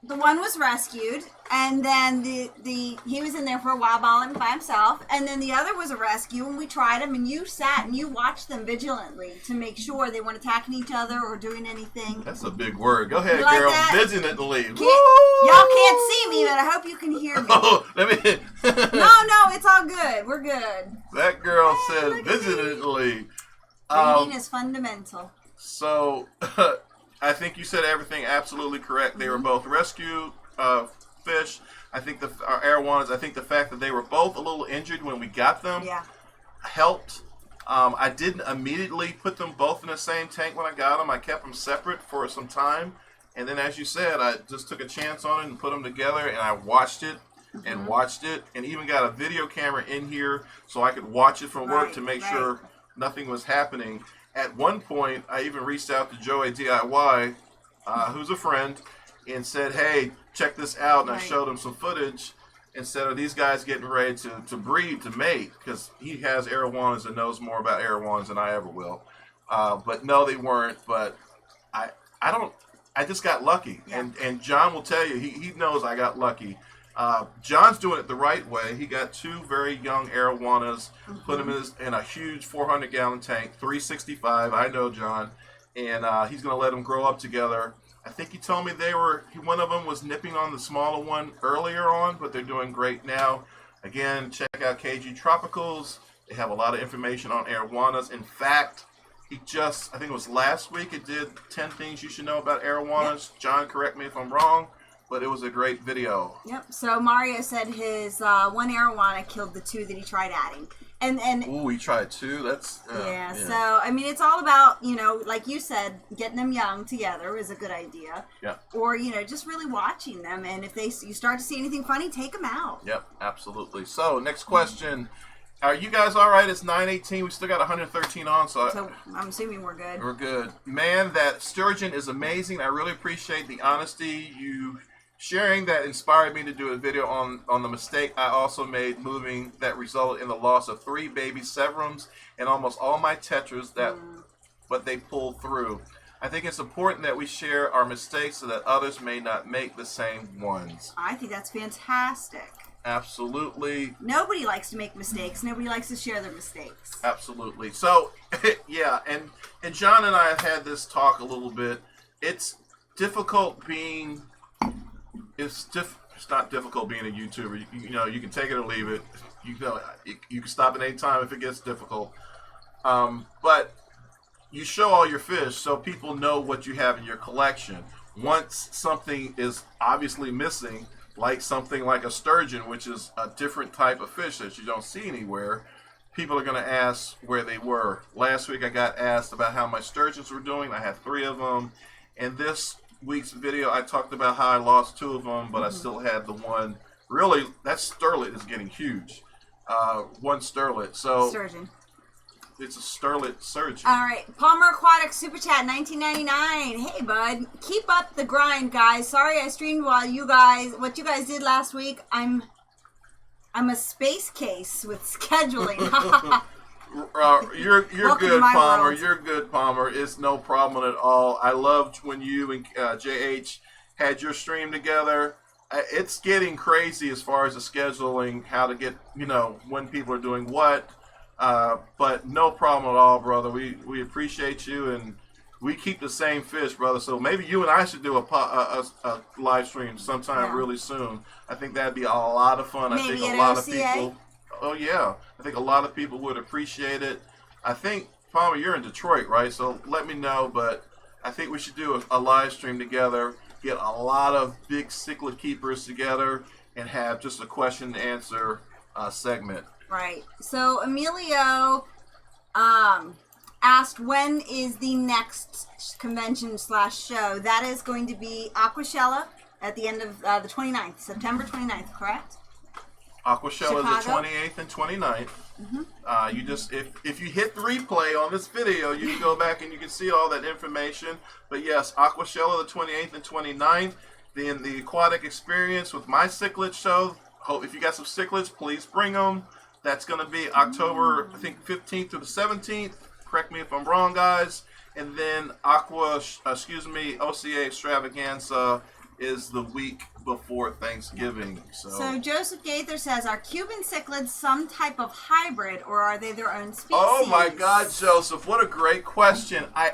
The one was rescued, and then he was in there for a while by himself, and then the other was a rescue, and we tried him, and you sat and you watched them vigilantly to make sure they weren't attacking each other or doing anything. That's a big word. Go ahead, like girl. that? Vigilantly. Y'all can't see me, but I hope you can hear me. Oh, let me. No, it's all good. We're good. That girl Hey, said look at vigilantly. Breeding is fundamental. So, I think you said everything absolutely correct. They were both rescue fish. I think the Arowanas. I think the fact that they were both a little injured when we got them helped. I didn't immediately put them both in the same tank when I got them. I kept them separate for some time, and then, as you said, I just took a chance on it and put them together, and I watched it and watched it, and even got a video camera in here so I could watch it from work to make sure nothing was happening. At one point, I even reached out to Joey DIY, who's a friend, and said, hey, check this out. And I showed him some footage instead of these guys getting ready to breed, to mate, because he has Arowanas and knows more about Arowanas than I ever will. But no, they weren't. But I just got lucky. And John will tell you, he knows I got lucky. John's doing it the right way. He got two very young Arowanas, put them in a huge 400-gallon tank, 365. I know John, and he's going to let them grow up together. I think he told me one of them was nipping on the smaller one earlier on, but they're doing great now. Again, check out KG Tropicals. They have a lot of information on Arowanas. In fact, I think it was last week, it did 10 things you should know about Arowanas. Yep. John, correct me if I'm wrong. But it was a great video. Yep. So Mario said his one Arowana killed the two that he tried adding, and ooh, he tried two. That's yeah. So I mean, it's all about, like you said, getting them young together is a good idea. Yeah. Or just really watching them, and if you start to see anything funny, take them out. Yep. Absolutely. So next question. Are you guys all right? It's 9:18. We still got 113 on, so I'm assuming we're good. We're good. Man, that sturgeon is amazing. I really appreciate the honesty you sharing. That inspired me to do a video on the mistake I also made moving that resulted in the loss of 3 baby severums and almost all my tetras but they pulled through. I think it's important that we share our mistakes so that others may not make the same ones. I think that's fantastic. Absolutely. Nobody likes to make mistakes. Nobody likes to share their mistakes. Absolutely. So, yeah, and John and I have had this talk a little bit. It's difficult being... It's not difficult being a YouTuber. You can take it or leave it. You can stop at any time if it gets difficult. But you show all your fish so people know what you have in your collection. Once something is obviously missing, like something like a sturgeon, which is a different type of fish that you don't see anywhere, people are going to ask where they were. Last week I got asked about how my sturgeons were doing. I had 3 of them. And this week's video, I talked about how I lost 2 of them, but I still had the one. Really, that sterlet is getting huge. One sterlet. So sturgeon. It's a sterlet surgeon. All right, Palmer Aquatic Super Chat 1999. Hey, bud, keep up the grind, guys. Sorry I streamed while what you guys did last week. I'm a space case with scheduling. You're good, Palmer. World. You're good, Palmer. It's no problem at all. I loved when you and JH had your stream together. It's getting crazy as far as the scheduling, how to get, when people are doing what. But no problem at all, brother. We appreciate you, and we keep the same fish, brother. So maybe you and I should do a live stream sometime really soon. I think that'd be a lot of fun. Maybe I think a lot of people. Oh yeah, I think a lot of people would appreciate it. I think, Palmer, you're in Detroit, right? So let me know. But I think we should do a live stream together. get a lot of big cichlid keepers together and have just a question and answer segment. Right. So Emilio asked, when is the next convention/show? That is going to be Aquashella at the end of the 29th, September 29th, correct? Aquashella is the Chicago? 28th and 29th. You just if you hit the replay on this video, you can go back and you can see all that information. But yes, Aquashella the 28th and 29th. Then the aquatic experience with my cichlid show. Hope if you got some cichlids, please bring them. That's going to be October, I think 15th to the 17th. Correct me if I'm wrong, guys. And then OCA Extravaganza is the week before Thanksgiving. So Joseph Gaither says, are Cuban cichlids some type of hybrid, or are they their own species? Oh my God, Joseph, what a great question. I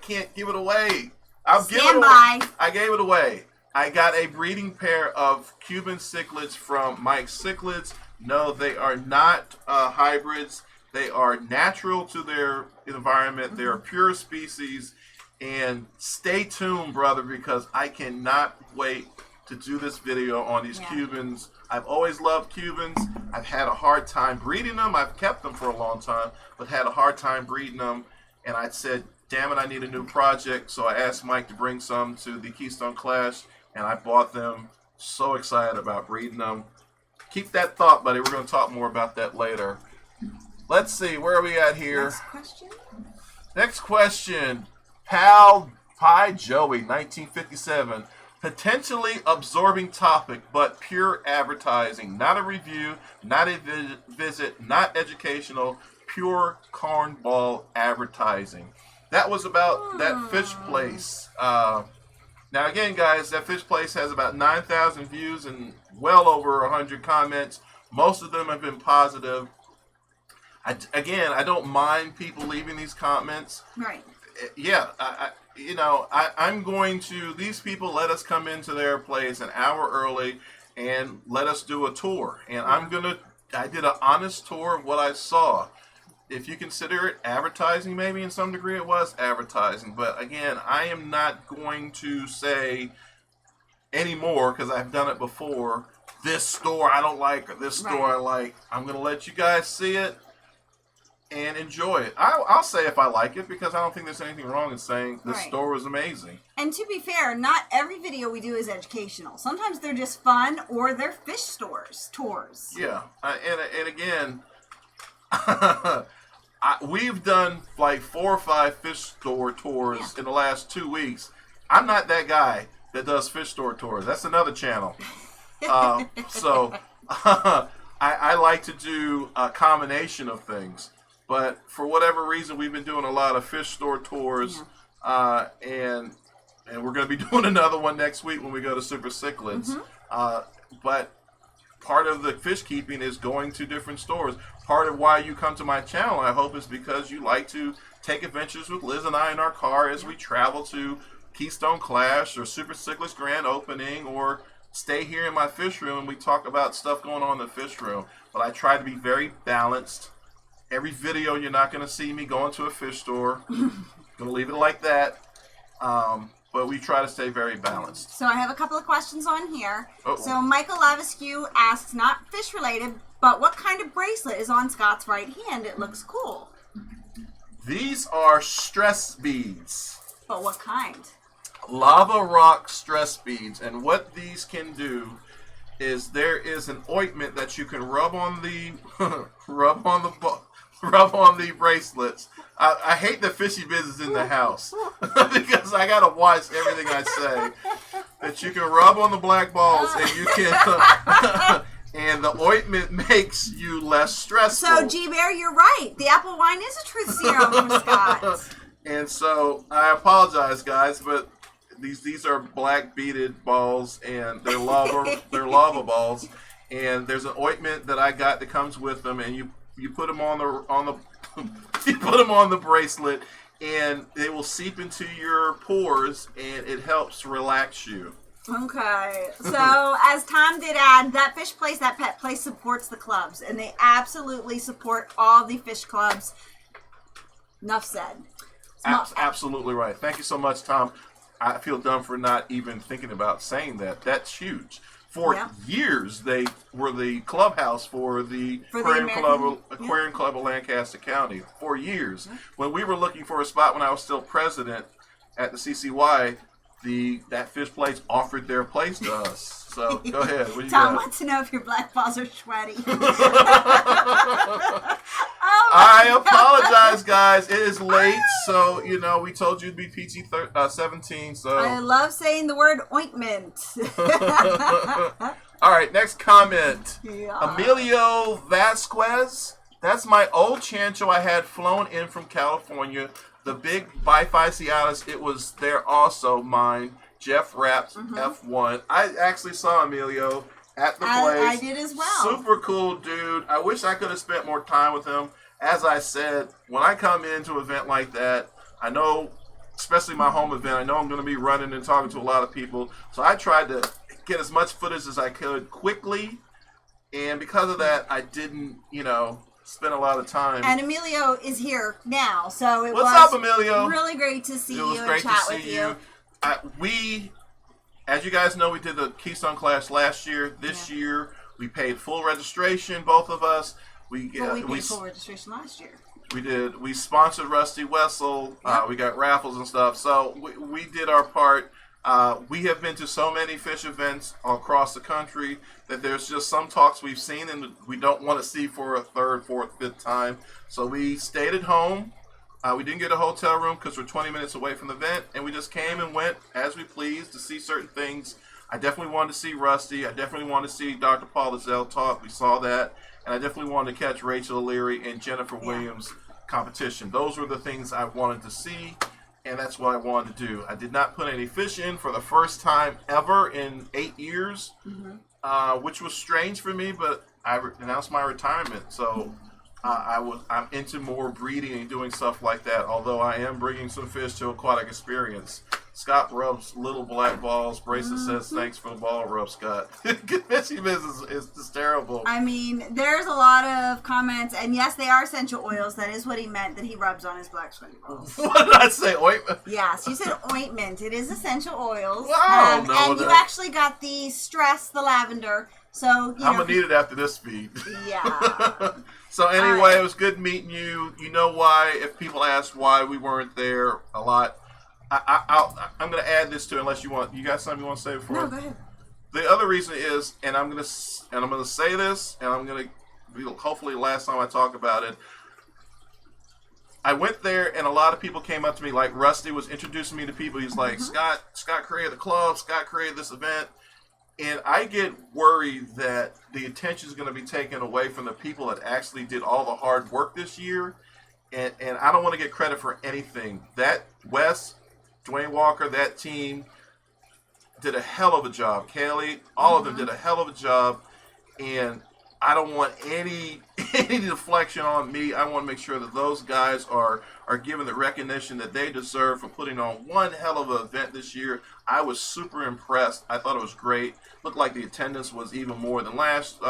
can't give it away. Stand by. I gave it away. I got a breeding pair of Cuban cichlids from Mike's Cichlids. No, they are not hybrids. They are natural to their environment. They are pure species. And stay tuned, brother, because I cannot wait to do this video on these Cubans. I've always loved Cubans. I've had a hard time breeding them. I've kept them for a long time, but had a hard time breeding them. And I said, damn it, I need a new project. So I asked Mike to bring some to the Keystone Clash, and I bought them. So excited about breeding them. Keep that thought, buddy. We're going to talk more about that later. Let's see. Where are we at here? Next question. Pie Joey, 1957. Potentially absorbing topic, but pure advertising. Not a review, not a visit, not educational, pure cornball advertising. That was about that fish place. Now again, guys, that fish place has about 9,000 views and well over 100 comments. Most of them have been positive. I don't mind people leaving these comments. Right. Yeah, I'm going to, these people let us come into their place an hour early and let us do a tour. And I did an honest tour of what I saw. If you consider it advertising, maybe in some degree it was advertising. But again, I am not going to say anymore, because I've done it before, this store I don't like or this store I like. I'm going to let you guys see it and enjoy it. I'll say if I like it, because I don't think there's anything wrong in saying this store was amazing. And to be fair, not every video we do is educational. Sometimes they're just fun, or they're fish tours. Yeah, and again, we've done like 4 or 5 fish store tours in the last 2 weeks. I'm not that guy that does fish store tours. That's another channel. I like to do a combination of things. But for whatever reason, we've been doing a lot of fish store tours, and we're going to be doing another one next week when we go to Super Cichlids. But part of the fish keeping is going to different stores. Part of why you come to my channel, I hope, is because you like to take adventures with Liz and I in our car as we travel to Keystone Clash or Super Cichlids Grand Opening, or stay here in my fish room and we talk about stuff going on in the fish room. But I try to be very balanced. Every video, you're not going to see me going to a fish store. Going to leave it like that. But we try to stay very balanced. So I have a couple of questions on here. So Michael Laviscu asks, not fish related, but what kind of bracelet is on Scott's right hand? It looks cool. These are stress beads. But what kind? Lava rock stress beads. And what these can do is there is an ointment that you can rub on the rub on the bracelets. I hate the Fishy business in the house because I gotta watch everything I say. That you can rub on the black balls and you can, and the ointment makes you less stressful. So G-Bear, you're right. The apple wine is a truth serum from Scott. And so I apologize, guys, but these are black beaded balls and they're lava balls. And there's an ointment that I got that comes with them, and you put them on the you put them on the bracelet, and they will seep into your pores, and it helps relax you. Okay. So as Tom did add, that fish place, that pet place supports the clubs, and they absolutely support all the fish clubs. Enough said. Absolutely right. Thank you so much, Tom. I feel dumb for not even thinking about saying that. That's huge. For years, they were the clubhouse for the Aquarium Club of Lancaster County. For years. When we were looking for a spot when I was still president at the CCY, that fish place offered their place to us. So go ahead. What do you Tom got? wants to know if your black balls are sweaty. I apologize, guys. It is late, so we told you to be PG-17. So I love saying the word ointment. all right, next comment. Yeah. Emilio Vasquez. That's my old chancho I had flown in from California. The big Biphyciatus. It was there also. Mine. Jeff Raps F1. I actually saw Emilio at the place. I did as well. Super cool dude. I wish I could have spent more time with him. As I said, when I come into an event like that, I know, especially my home event, I know I'm going to be running and talking to a lot of people. So I tried to get as much footage as I could quickly. And because of that, I didn't, spend a lot of time. And Emilio is here now. So What's up, Emilio? Really great to see you great and chat to with see you. We, as you guys know, we did the Keystone Clash last year. This year, we paid full registration, both of us. We paid full registration last year. We did. We sponsored Rusty Wessel. We got raffles and stuff. So we did our part. We have been to so many fish events across the country that there's just some talks we've seen and we don't want to see for a third, fourth, fifth time. So we stayed at home. We didn't get a hotel room because we're 20 minutes away from the event, and we just came and went as we pleased to see certain things. I definitely wanted to see Rusty. I definitely wanted to see Dr. Paul Lizelle talk. We saw that. And I definitely wanted to catch Rachel O'Leary and Jennifer Williams competition. Those were the things I wanted to see, and that's what I wanted to do. I did not put any fish in for the first time ever in 8 years, which was strange for me, but I announced my retirement. So I'm into more breeding and doing stuff like that, although I am bringing some fish to Aquatic Experience. Scott rubs little black balls. Bracelet says, thanks for the ball rub, Scott. Fishy business is just terrible. I mean, there's a lot of comments, and yes, they are essential oils. That is what he meant, that he rubs on his black sweaty balls. What did I say? Ointment? Yes, you said ointment. It is essential oils. Wow, and you actually got the stress, the lavender. So, I'm going to need it after this feed. Yeah. So anyway, it was good meeting you. You know why, if people ask why we weren't there a lot, I'm going to add this to it unless you want. You got something you want to say before? No, go ahead. The other reason is, and I'm going to say this, and I'm going to hopefully last time I talk about it. I went there, and a lot of people came up to me, like Rusty was introducing me to people. He's like, Scott created the club. Scott created this event. And I get worried that the attention is going to be taken away from the people that actually did all the hard work this year. And I don't want to get credit for anything. That Wes, Dwayne Walker, that team did a hell of a job. Kelly, all of them did a hell of a job. And I don't want any deflection on me. I want to make sure that those guys are given the recognition that they deserve for putting on one hell of an event this year. I was super impressed. I thought it was great. Looked like the attendance was even more than last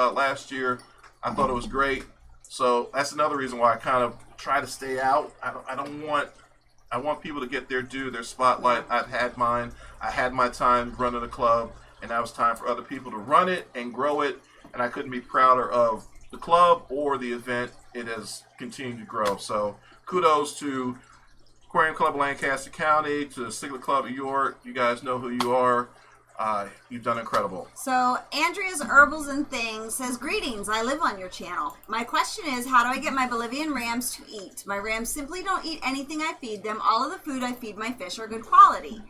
year. I thought it was great. So that's another reason why I kind of try to stay out. I want people to get their due, their spotlight. I've had mine. I had my time running the club, and now it's time for other people to run it and grow it. And I couldn't be prouder of the club or the event. It has continued to grow. So kudos to Aquarium Club of Lancaster County, to the Cichlid Club of York. You guys know who you are. You've done incredible. So Andrea's Herbals and Things says, greetings, I live on your channel. My question is, how do I get my Bolivian rams to eat? My rams simply don't eat anything I feed them. All of the food I feed my fish are good quality.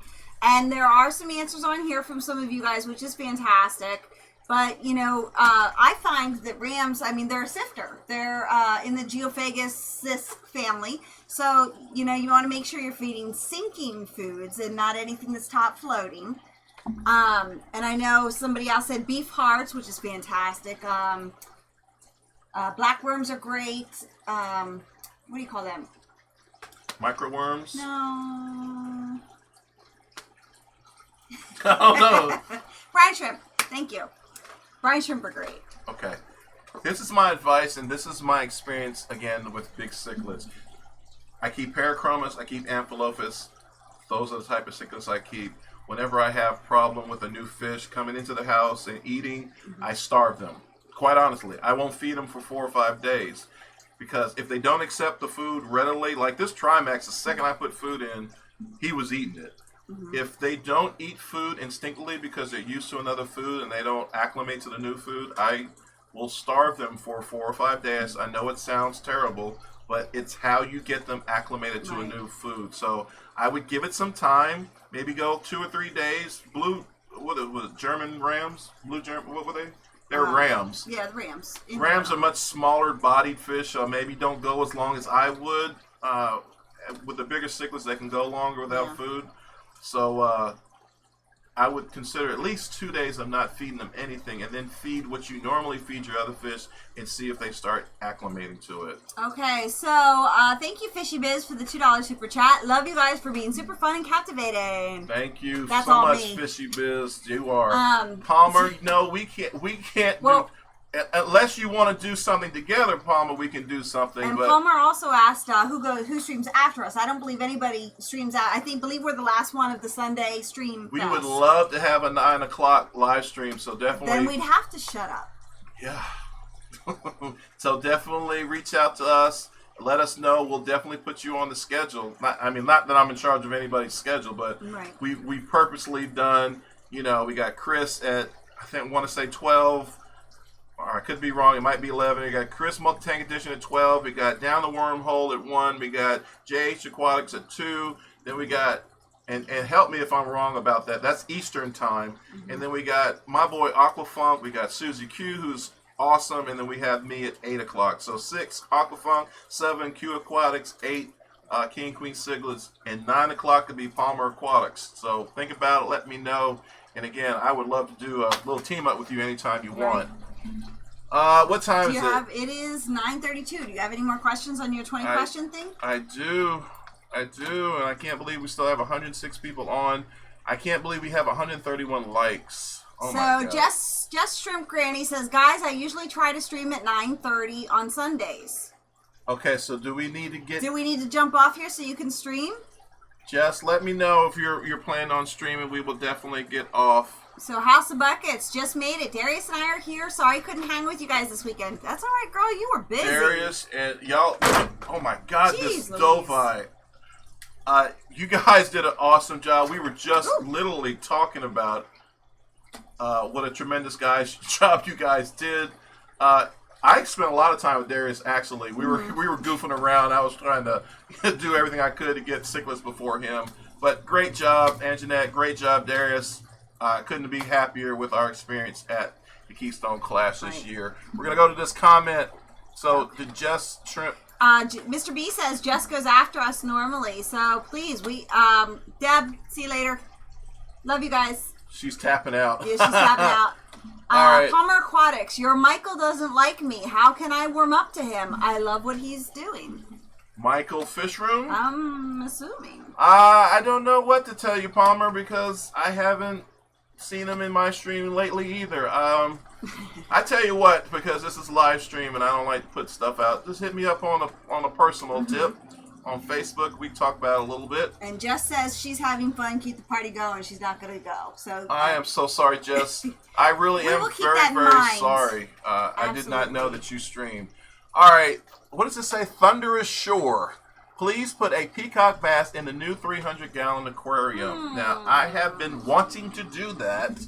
And there are some answers on here from some of you guys, which is fantastic. But, I find that rams, they're a sifter. They're in the Geophagus family. So, you want to make sure you're feeding sinking foods and not anything that's top floating. And I know somebody else said beef hearts, which is fantastic. Black worms are great. What do you call them? Microworms? No. I don't know. Brine shrimp. Thank you. Brine shrimp are great. Okay. This is my advice, and this is my experience, again, with big cichlids. I keep Parachromis, I keep Amphilophus. Those are the type of cichlids I keep. Whenever I have problem with a new fish coming into the house and eating, I starve them. Quite honestly, I won't feed them for 4 or 5 days. Because if they don't accept the food readily, like this Trimax, the second I put food in, he was eating it. If they don't eat food instinctively because they're used to another food and they don't acclimate to the new food, I will starve them for 4 or 5 days. I know it sounds terrible, but it's how you get them acclimated to a new food. So I would give it some time, maybe go 2 or 3 days. What was it, German rams? What were they? They're rams. Yeah, the rams. Rams are much smaller bodied fish, so maybe don't go as long as I would. With the bigger cichlids, they can go longer without food. So I would consider at least 2 days of not feeding them anything, and then feed what you normally feed your other fish and see if they start acclimating to it. Okay, so thank you, Fishy Biz, for the $2 super chat. Love you guys for being super fun and captivating. Thank you That's so all much, me. Fishy Biz. You are Palmer. No, we can't. Well, unless you want to do something together, Palmer, we can do something. And but Palmer also asked who streams after us. I don't believe anybody streams out. believe we're the last one of the Sunday stream. we fest. would love to have a 9 o'clock live stream, so definitely. Then we'd have to shut up. Yeah. So definitely reach out to us. Let us know. We'll definitely put you on the schedule. Not that I'm in charge of anybody's schedule, but we've purposely done. We got Chris at want to say 12. Or I could be wrong. It might be 11. We got Chris Multi-Tank Edition at 12. We got Down the Wormhole at 1. We got JH Aquatics at 2. Then we got, and help me if I'm wrong about that, that's Eastern time. And then we got my boy Aquafunk. We got Susie Q, who's awesome. And then we have me at 8 o'clock. So 6, Aquafunk. 7, Q Aquatics. 8, King and Queen Cichlids. And 9 o'clock could be Palmer Aquatics. So think about it. Let me know. And again, I would love to do a little team up with you anytime you want. What time is it? It is 9:32. Do you have any more questions on your 20 question thing? I do, and I can't believe we still have 106 people on. I can't believe we have 131 likes. Oh my God. Just Shrimp Granny says, guys, I usually try to stream at 9:30 on Sundays. Okay, so do we need to jump off here so you can stream? Just let me know if you're planning on streaming. We will definitely get off. So House of Buckets just made it. Darius and I are here. Sorry I couldn't hang with you guys this weekend. That's all right, girl. You were busy. Darius and y'all. Oh my God, Jeez, this Louise. Dovi. You guys did an awesome job. We were just literally talking about what a tremendous job you guys did. I spent a lot of time with Darius. Actually, we were goofing around. I was trying to do everything I could to get cichlids before him. But great job, Anjanette. Great job, Darius. Couldn't be happier with our experience at the Keystone Clash this year. We're gonna go to this comment. So did Jess Shrimp? Mr. B says Jess goes after us normally. So please, Deb, see you later. Love you guys. She's tapping out. Yeah, she's tapping out. All right. Palmer Aquatics, your Michael doesn't like me. How can I warm up to him? I love what he's doing. Michael Fishroom? I'm assuming. I don't know what to tell you, Palmer, because I haven't seen him in my stream lately either. I tell you what, because this is live stream and I don't like to put stuff out, just hit me up on a personal tip on Facebook. We talk about it a little bit. And Jess says she's having fun, keep the party going. She's not going to go. So I am so sorry, Jess. I really am very, very sorry. I did not know that you streamed. All right, what does it say? Thunderous Shore. Please put a peacock bass in the new 300-gallon aquarium. Now, I have been wanting to do that,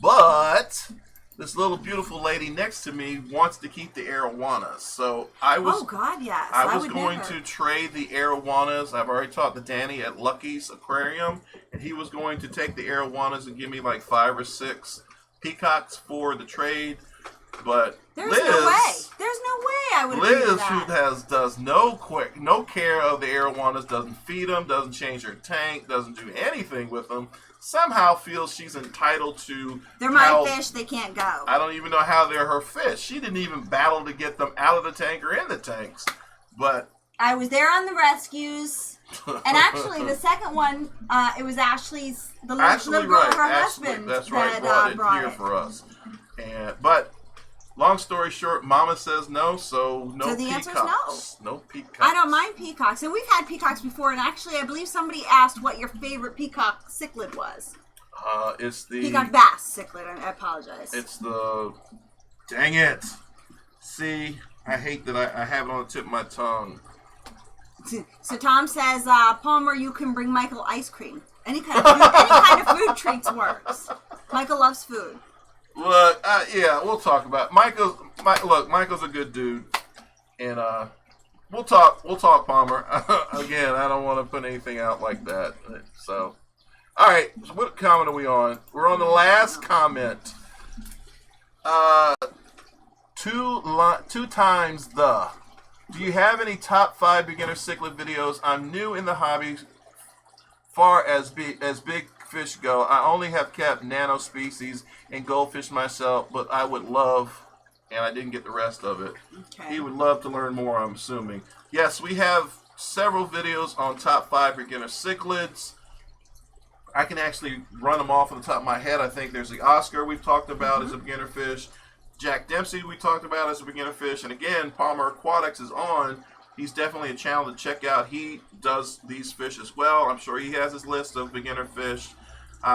but this little beautiful lady next to me wants to keep the arowanas. So I was, oh God, yes. I was going to trade the arowanas. I've already talked to Danny at Lucky's Aquarium, and he was going to take the arowanas and give me like 5 or 6 peacocks for the trade. But There's Liz, no way. There's no way I would agree with that. Liz, who does no care of the arowanas, doesn't feed them, doesn't change her tank, doesn't do anything with them, somehow feels she's entitled to. They're my fish. They can't go. I don't even know how they're her fish. She didn't even battle to get them out of the tank or in the tanks. But I was there on the rescues, and actually the second one, it was Ashley's, the little girl, her husband. That's right. That brought it here for us. But Long story short, Mama says no, so no So the peacocks. answer's No peacocks. I don't mind peacocks. And we've had peacocks before, and actually I believe somebody asked what your favorite peacock cichlid was. It's the... Peacock bass cichlid, I apologize. It's the... Dang it. See, I hate that I have it on the tip of my tongue. So Tom says, Palmer, you can bring Michael ice cream. Any kind of food treats works. Michael loves food. Look, yeah, we'll talk about it. Michael's a good dude, and we'll talk, Palmer. Again, I don't want to put anything out like that. So, all right, so what comment are we on? We're on the last comment. Two times the. Do you have any top 5 beginner cichlid videos? I'm new in the hobby. Far as big fish go, I only have kept nano species and goldfish myself, but I would love, and I didn't get the rest of it. Okay. He would love to learn more, I'm assuming. Yes, we have several videos on top 5 beginner cichlids. I can actually run them off on the top of my head. I think there's the Oscar we've talked about as a beginner fish. Jack Dempsey we talked about as a beginner fish. And again, Palmer Aquatics is on. He's definitely a channel to check out. He does these fish as well. I'm sure he has his list of beginner fish.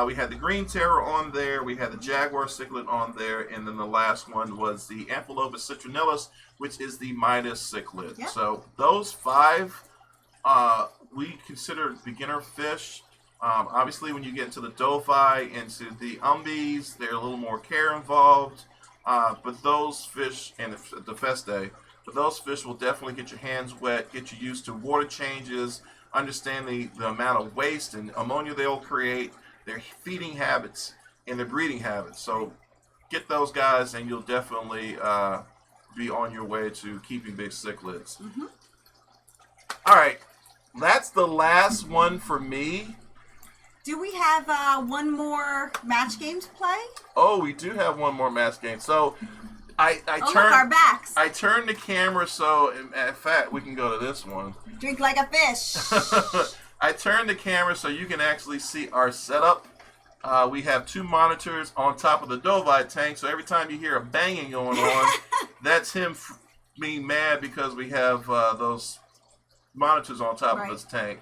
We had the green terror on there. We had the jaguar cichlid on there. And then the last one was the Amphilophus citronellus, which is the Midas cichlid. Yep. So those 5 we consider beginner fish. Obviously, when you get into the Dophi, into the Umbies, there's a little more care involved. But those fish, and the Feste, but those fish will definitely get your hands wet, get you used to water changes, understand the amount of waste and ammonia they'll create, their feeding habits, and their breeding habits. So get those guys, and you'll definitely be on your way to keeping big cichlids. Mm-hmm. All right, that's the last one for me. Do we have one more match game to play? Oh, we do have one more match game. So I look, our backs. I turned the camera so, in fact, we can go to this one. Drink like a fish. I turned the camera so you can actually see our setup. We have 2 monitors on top of the Dovite tank, so every time you hear a banging going on, that's him being mad because we have those monitors on top of his tank.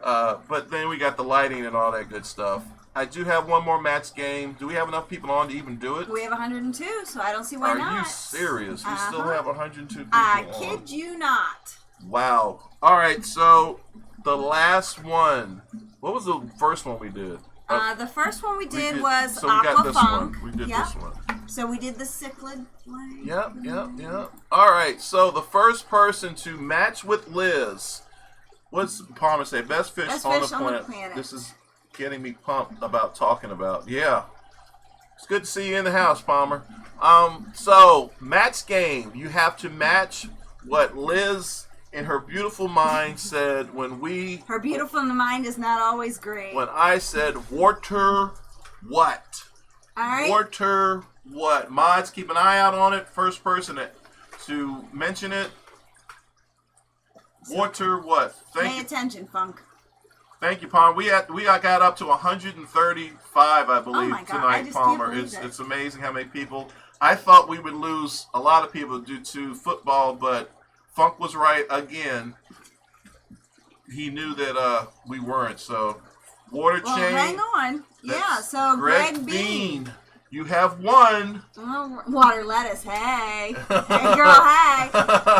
But then we got the lighting and all that good stuff. I do have one more match game. Do we have enough people on to even do it? We have 102, so I don't see why not. Are you serious? We still have 102 people I on. kid you not. Wow. All right, so the last one. What was the first one we did? The first one we did was so we got this Aquafunk. one. We did this one. So we did the cichlid one. Yep. All right, so the first person to match with Liz. What's Palmer say? Best fish, on the planet. This is getting me pumped about talking about. Yeah. It's good to see you in the house, Palmer. So, match game. You have to match what Liz in her beautiful mind said when we... Her beautiful mind is not always great. When I said, water what? All right. Water what? Mods, keep an eye out on it. First person to mention it. Water what? Pay attention, Funk. Thank you, Palmer. We got up to 135, I believe, God, tonight, Palmer. It's amazing how many people. I thought we would lose a lot of people due to football, but Funk was right again. He knew that we weren't. So, water chain. Hang on. Yeah. So Greg Bean. You have won. Oh, water lettuce. Hey. Hey, girl, hey.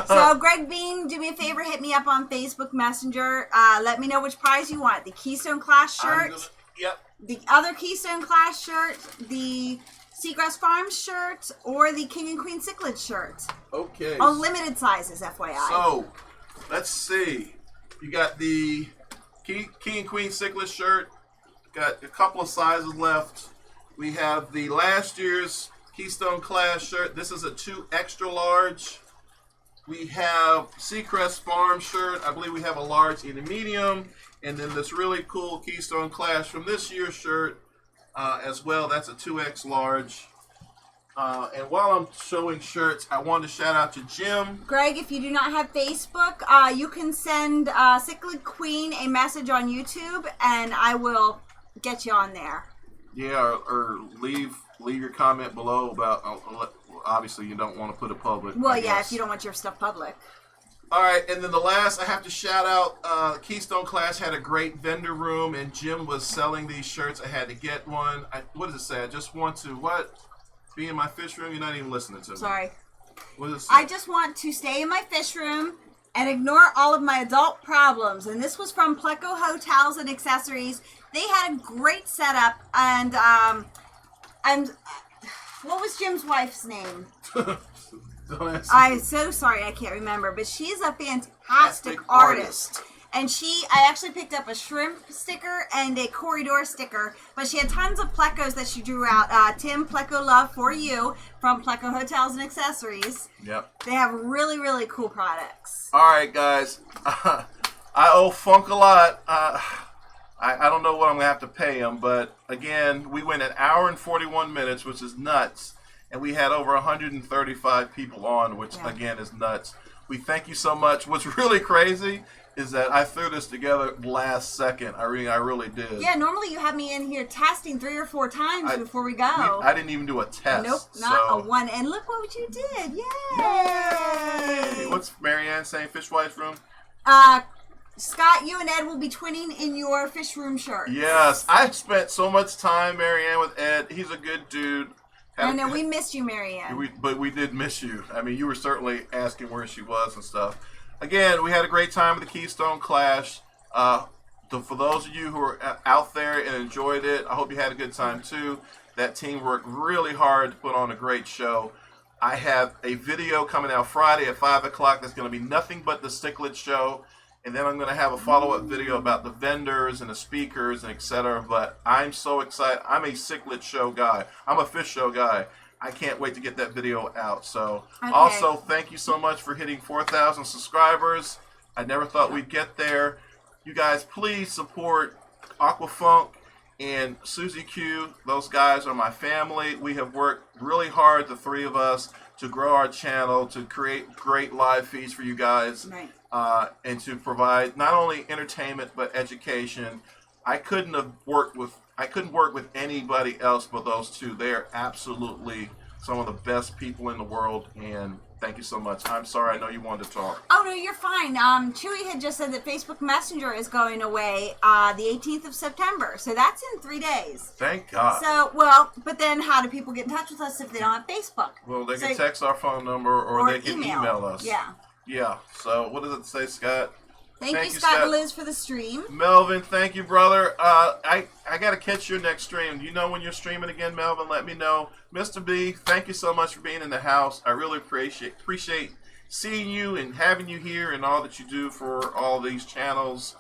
So, Greg Bean, do me a favor. Hit me up on Facebook Messenger. Let me know which prize you want. The Keystone Clash shirt. Yep. The other Keystone Clash shirt. The Seagrass Farms shirt. Or the King and Queen Cichlids shirt. Okay. All limited sizes, FYI. So, let's see. You got the King and Queen Cichlids shirt. Got a couple of sizes left. We have the last year's Keystone Clash shirt. This is a 2 extra large. We have Seacrest Farm shirt. I believe we have a large and a medium. And then this really cool Keystone Clash from this year's shirt as well. That's a 2X large. And while I'm showing shirts, I wanted to shout out to Jim. Greg, if you do not have Facebook, you can send Cichlid Queen a message on YouTube, and I will get you on there. Yeah, or leave your comment below about obviously you don't want to put it public. Well, I yeah, guess. if you don't want your stuff public. All right, and then the last, I have to shout out, Keystone Clash had a great vendor room, and Jim was selling these shirts. I had to get one. What does it say? I just want to, what? Be in my fish room? You're not even listening to me. Sorry. What does it say? I just want to stay in my fish room and ignore all of my adult problems. And this was from Pleco Hotels and Accessories. They had a great setup, and what was Jim's wife's name? I'm so sorry, I can't remember, but she's a fantastic artist. And I actually picked up a shrimp sticker and a corridor sticker, but she had tons of Plecos that she drew out. Tim, Pleco Love for you from Pleco Hotels and Accessories. Yep. They have really, really cool products. All right, guys. I owe Funk a lot. I don't know what I'm going to have to pay him, but again, we went an hour and 41 minutes, which is nuts. And we had over 135 people on, which again is nuts. We thank you so much. What's really crazy is that I threw this together last second. I really did. Yeah, normally you have me in here testing 3 or 4 times before we go. I didn't even do a test. Nope, not a one. And look what you did. Yay! What's Marianne saying? Fishwife's room? Scott, you and Ed will be twinning in your fish room shirt. Yes. I spent so much time, Marianne, with Ed. He's a good dude. I know, we missed you, Marianne. But we did miss you. I mean, you were certainly asking where she was and stuff. Again, we had a great time with the Keystone Clash. For those of you who are out there and enjoyed it, I hope you had a good time too. That team worked really hard to put on a great show. I have a video coming out Friday at 5 o'clock that's going to be nothing but the Cichlids show. And then I'm going to have a follow-up video about the vendors and the speakers and etc. But I'm so excited. I'm a Cichlid show guy. I'm a fish show guy. I can't wait to get that video out. So also, thank you so much for hitting 4,000 subscribers. I never thought we'd get there. You guys, please support Aquafunk and Susie Q. Those guys are my family. We have worked really hard, the 3 of us, to grow our channel, to create great live feeds for you guys. Right. And to provide not only entertainment but education. I couldn't work with anybody else but those 2. They are absolutely some of the best people in the world, and thank you so much. I'm sorry, I know you wanted to talk. Oh no, you're fine. Chewy had just said that Facebook Messenger is going away the 18th of September, so that's in 3 days. Thank God. So, but then how do people get in touch with us if they don't have Facebook? Well, they can text our phone number or they can email us. Yeah. Yeah. So what does it say, Scott? Thank you, Scott and Liz, for the stream. Melvin, thank you, brother. I got to catch your next stream. Do you know when you're streaming again, Melvin? Let me know. Mr. B, thank you so much for being in the house. I really appreciate seeing you and having you here and all that you do for all these channels.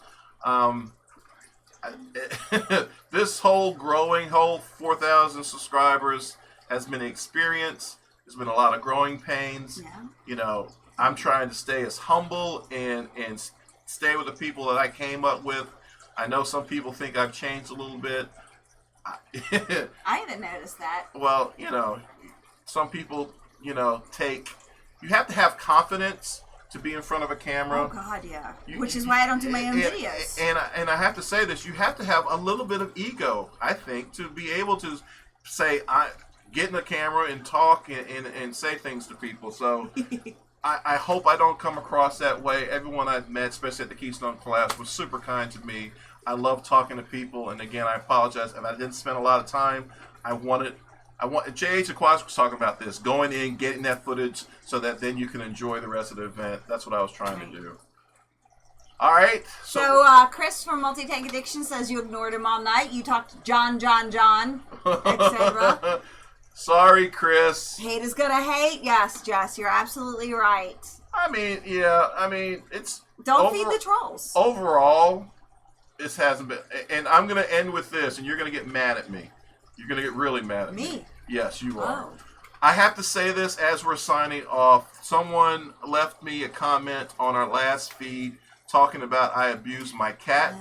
This whole 4,000 subscribers has been an experience. There's been a lot of growing pains. Yeah. You know, I'm trying to stay as humble and stay with the people that I came up with. I know some people think I've changed a little bit. I haven't noticed that. Well, you know, some people, you have to have confidence to be in front of a camera. Oh God, yeah. Which is why I don't do my own videos. And I have to say this, you have to have a little bit of ego, I think, to be able to say, get in the camera and talk and say things to people. So I hope I don't come across that way. Everyone I've met, especially at the Keystone Clash, was super kind to me. I love talking to people, and again, I apologize if I didn't spend a lot of time. J.H. Aquatics was talking about this, going in, getting that footage, so that then you can enjoy the rest of the event. That's what I was trying to do. All right. So Chris from Multi-Tank Addiction says you ignored him all night. You talked to John, etc. Sorry, Chris. Hate is gonna hate. Yes, Jess, you're absolutely right. It's... Don't feed the trolls. Overall, this hasn't been... And I'm going to end with this, and you're going to get mad at me. You're going to get really mad at me. Me? Yes, you are. Oh. I have to say this as we're signing off. Someone left me a comment on our last feed talking about I abused my cat.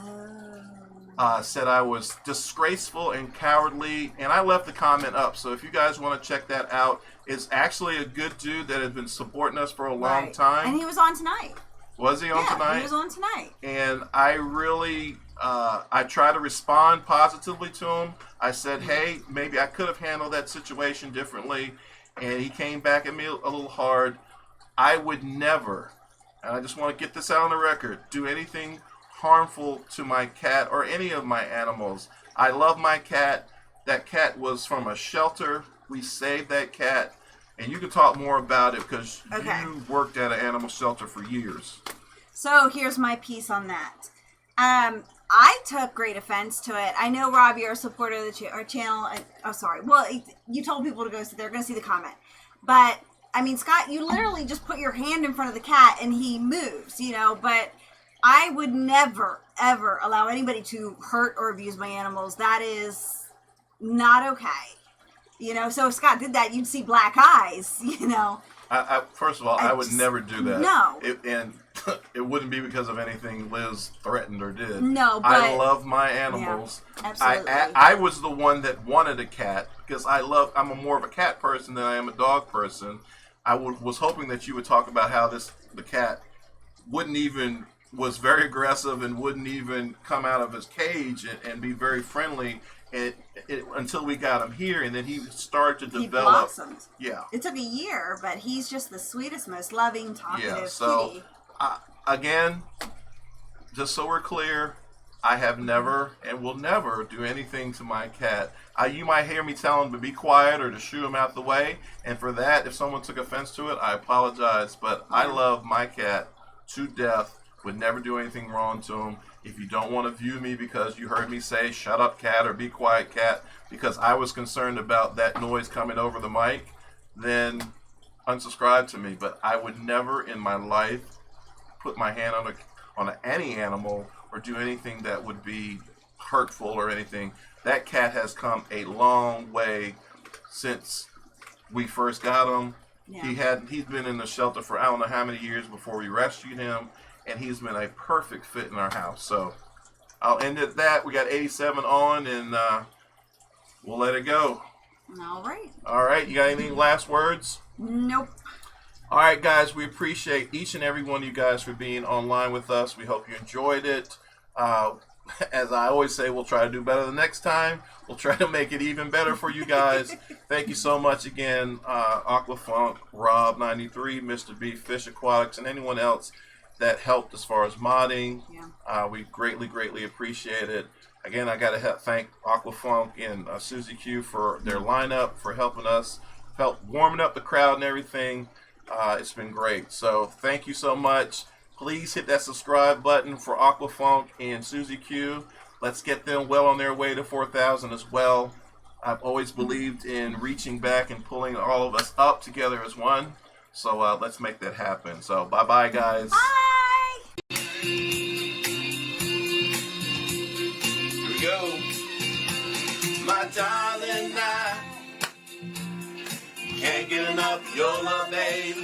Said I was disgraceful and cowardly, and I left the comment up. So if you guys want to check that out, it's actually a good dude that has been supporting us for a long time. And he was on tonight. Was he on tonight? He was on tonight. And I really, I try to respond positively to him. I said, hey, maybe I could have handled that situation differently. and he came back at me a little hard. I would never, and I just want to get this out on the record, do anything harmful to my cat or any of my animals. I love my cat. That cat was from a shelter. We saved that cat. And you can talk more about it because you worked at an animal shelter for years. So here's my piece on that. I took great offense to it. I know, Rob, you're a supporter of our channel. Oh, sorry. Well, you told people to go, so they're going to see the comment. But, I mean, Scott, you literally just put your hand in front of the cat and he moves, you know. But I would never, ever allow anybody to hurt or abuse my animals. That is not okay. You know, so if Scott did that, you'd see black eyes, you know. First of all, I would never do that. No. And it wouldn't be because of anything Liz threatened or did. No, but I love my animals. Yeah, absolutely. I was the one that wanted a cat because I'm more of a cat person than I am a dog person. I was hoping that you would talk about how the cat was very aggressive and wouldn't even come out of his cage and be very friendly. Until we got him here, and then he started to develop. He blossomed. Yeah. It took a year, but he's just the sweetest, most loving, talkative kitty. Again, just so we're clear, I have never and will never do anything to my cat. You might hear me tell him to be quiet or to shoo him out the way, and for that, if someone took offense to it, I apologize, but I love my cat to death, would never do anything wrong to him. If you don't want to view me because you heard me say, shut up, cat, or be quiet, cat, because I was concerned about that noise coming over the mic, then unsubscribe to me. But I would never in my life put my hand on any animal or do anything that would be hurtful or anything. That cat has come a long way since we first got him. Yeah. He's been in the shelter for I don't know how many years before we rescued him. And he's been a perfect fit in our house. So I'll end at that. We got 87 on, and we'll let it go. All right. All right. You got any last words? Nope. All right, guys. We appreciate each and every one of you guys for being online with us. We hope you enjoyed it. As I always say, we'll try to do better the next time. We'll try to make it even better for you guys. Thank you so much again, Aquafunk, Rob 93, Mr. B, Fish Aquatics, and anyone else that helped as far as modding. Yeah. We greatly appreciate it. Again, I got to thank Aquafunk and Susie Q for their lineup, for helping us, warming up the crowd and everything. It's been great. So thank you so much. Please hit that subscribe button for Aquafunk and Susie Q. Let's get them well on their way to 4,000 as well. I've always believed in reaching back and pulling all of us up together as one. So let's make that happen. So bye-bye, guys. Bye! Here we go. My darling, I can't get enough of your love, babe.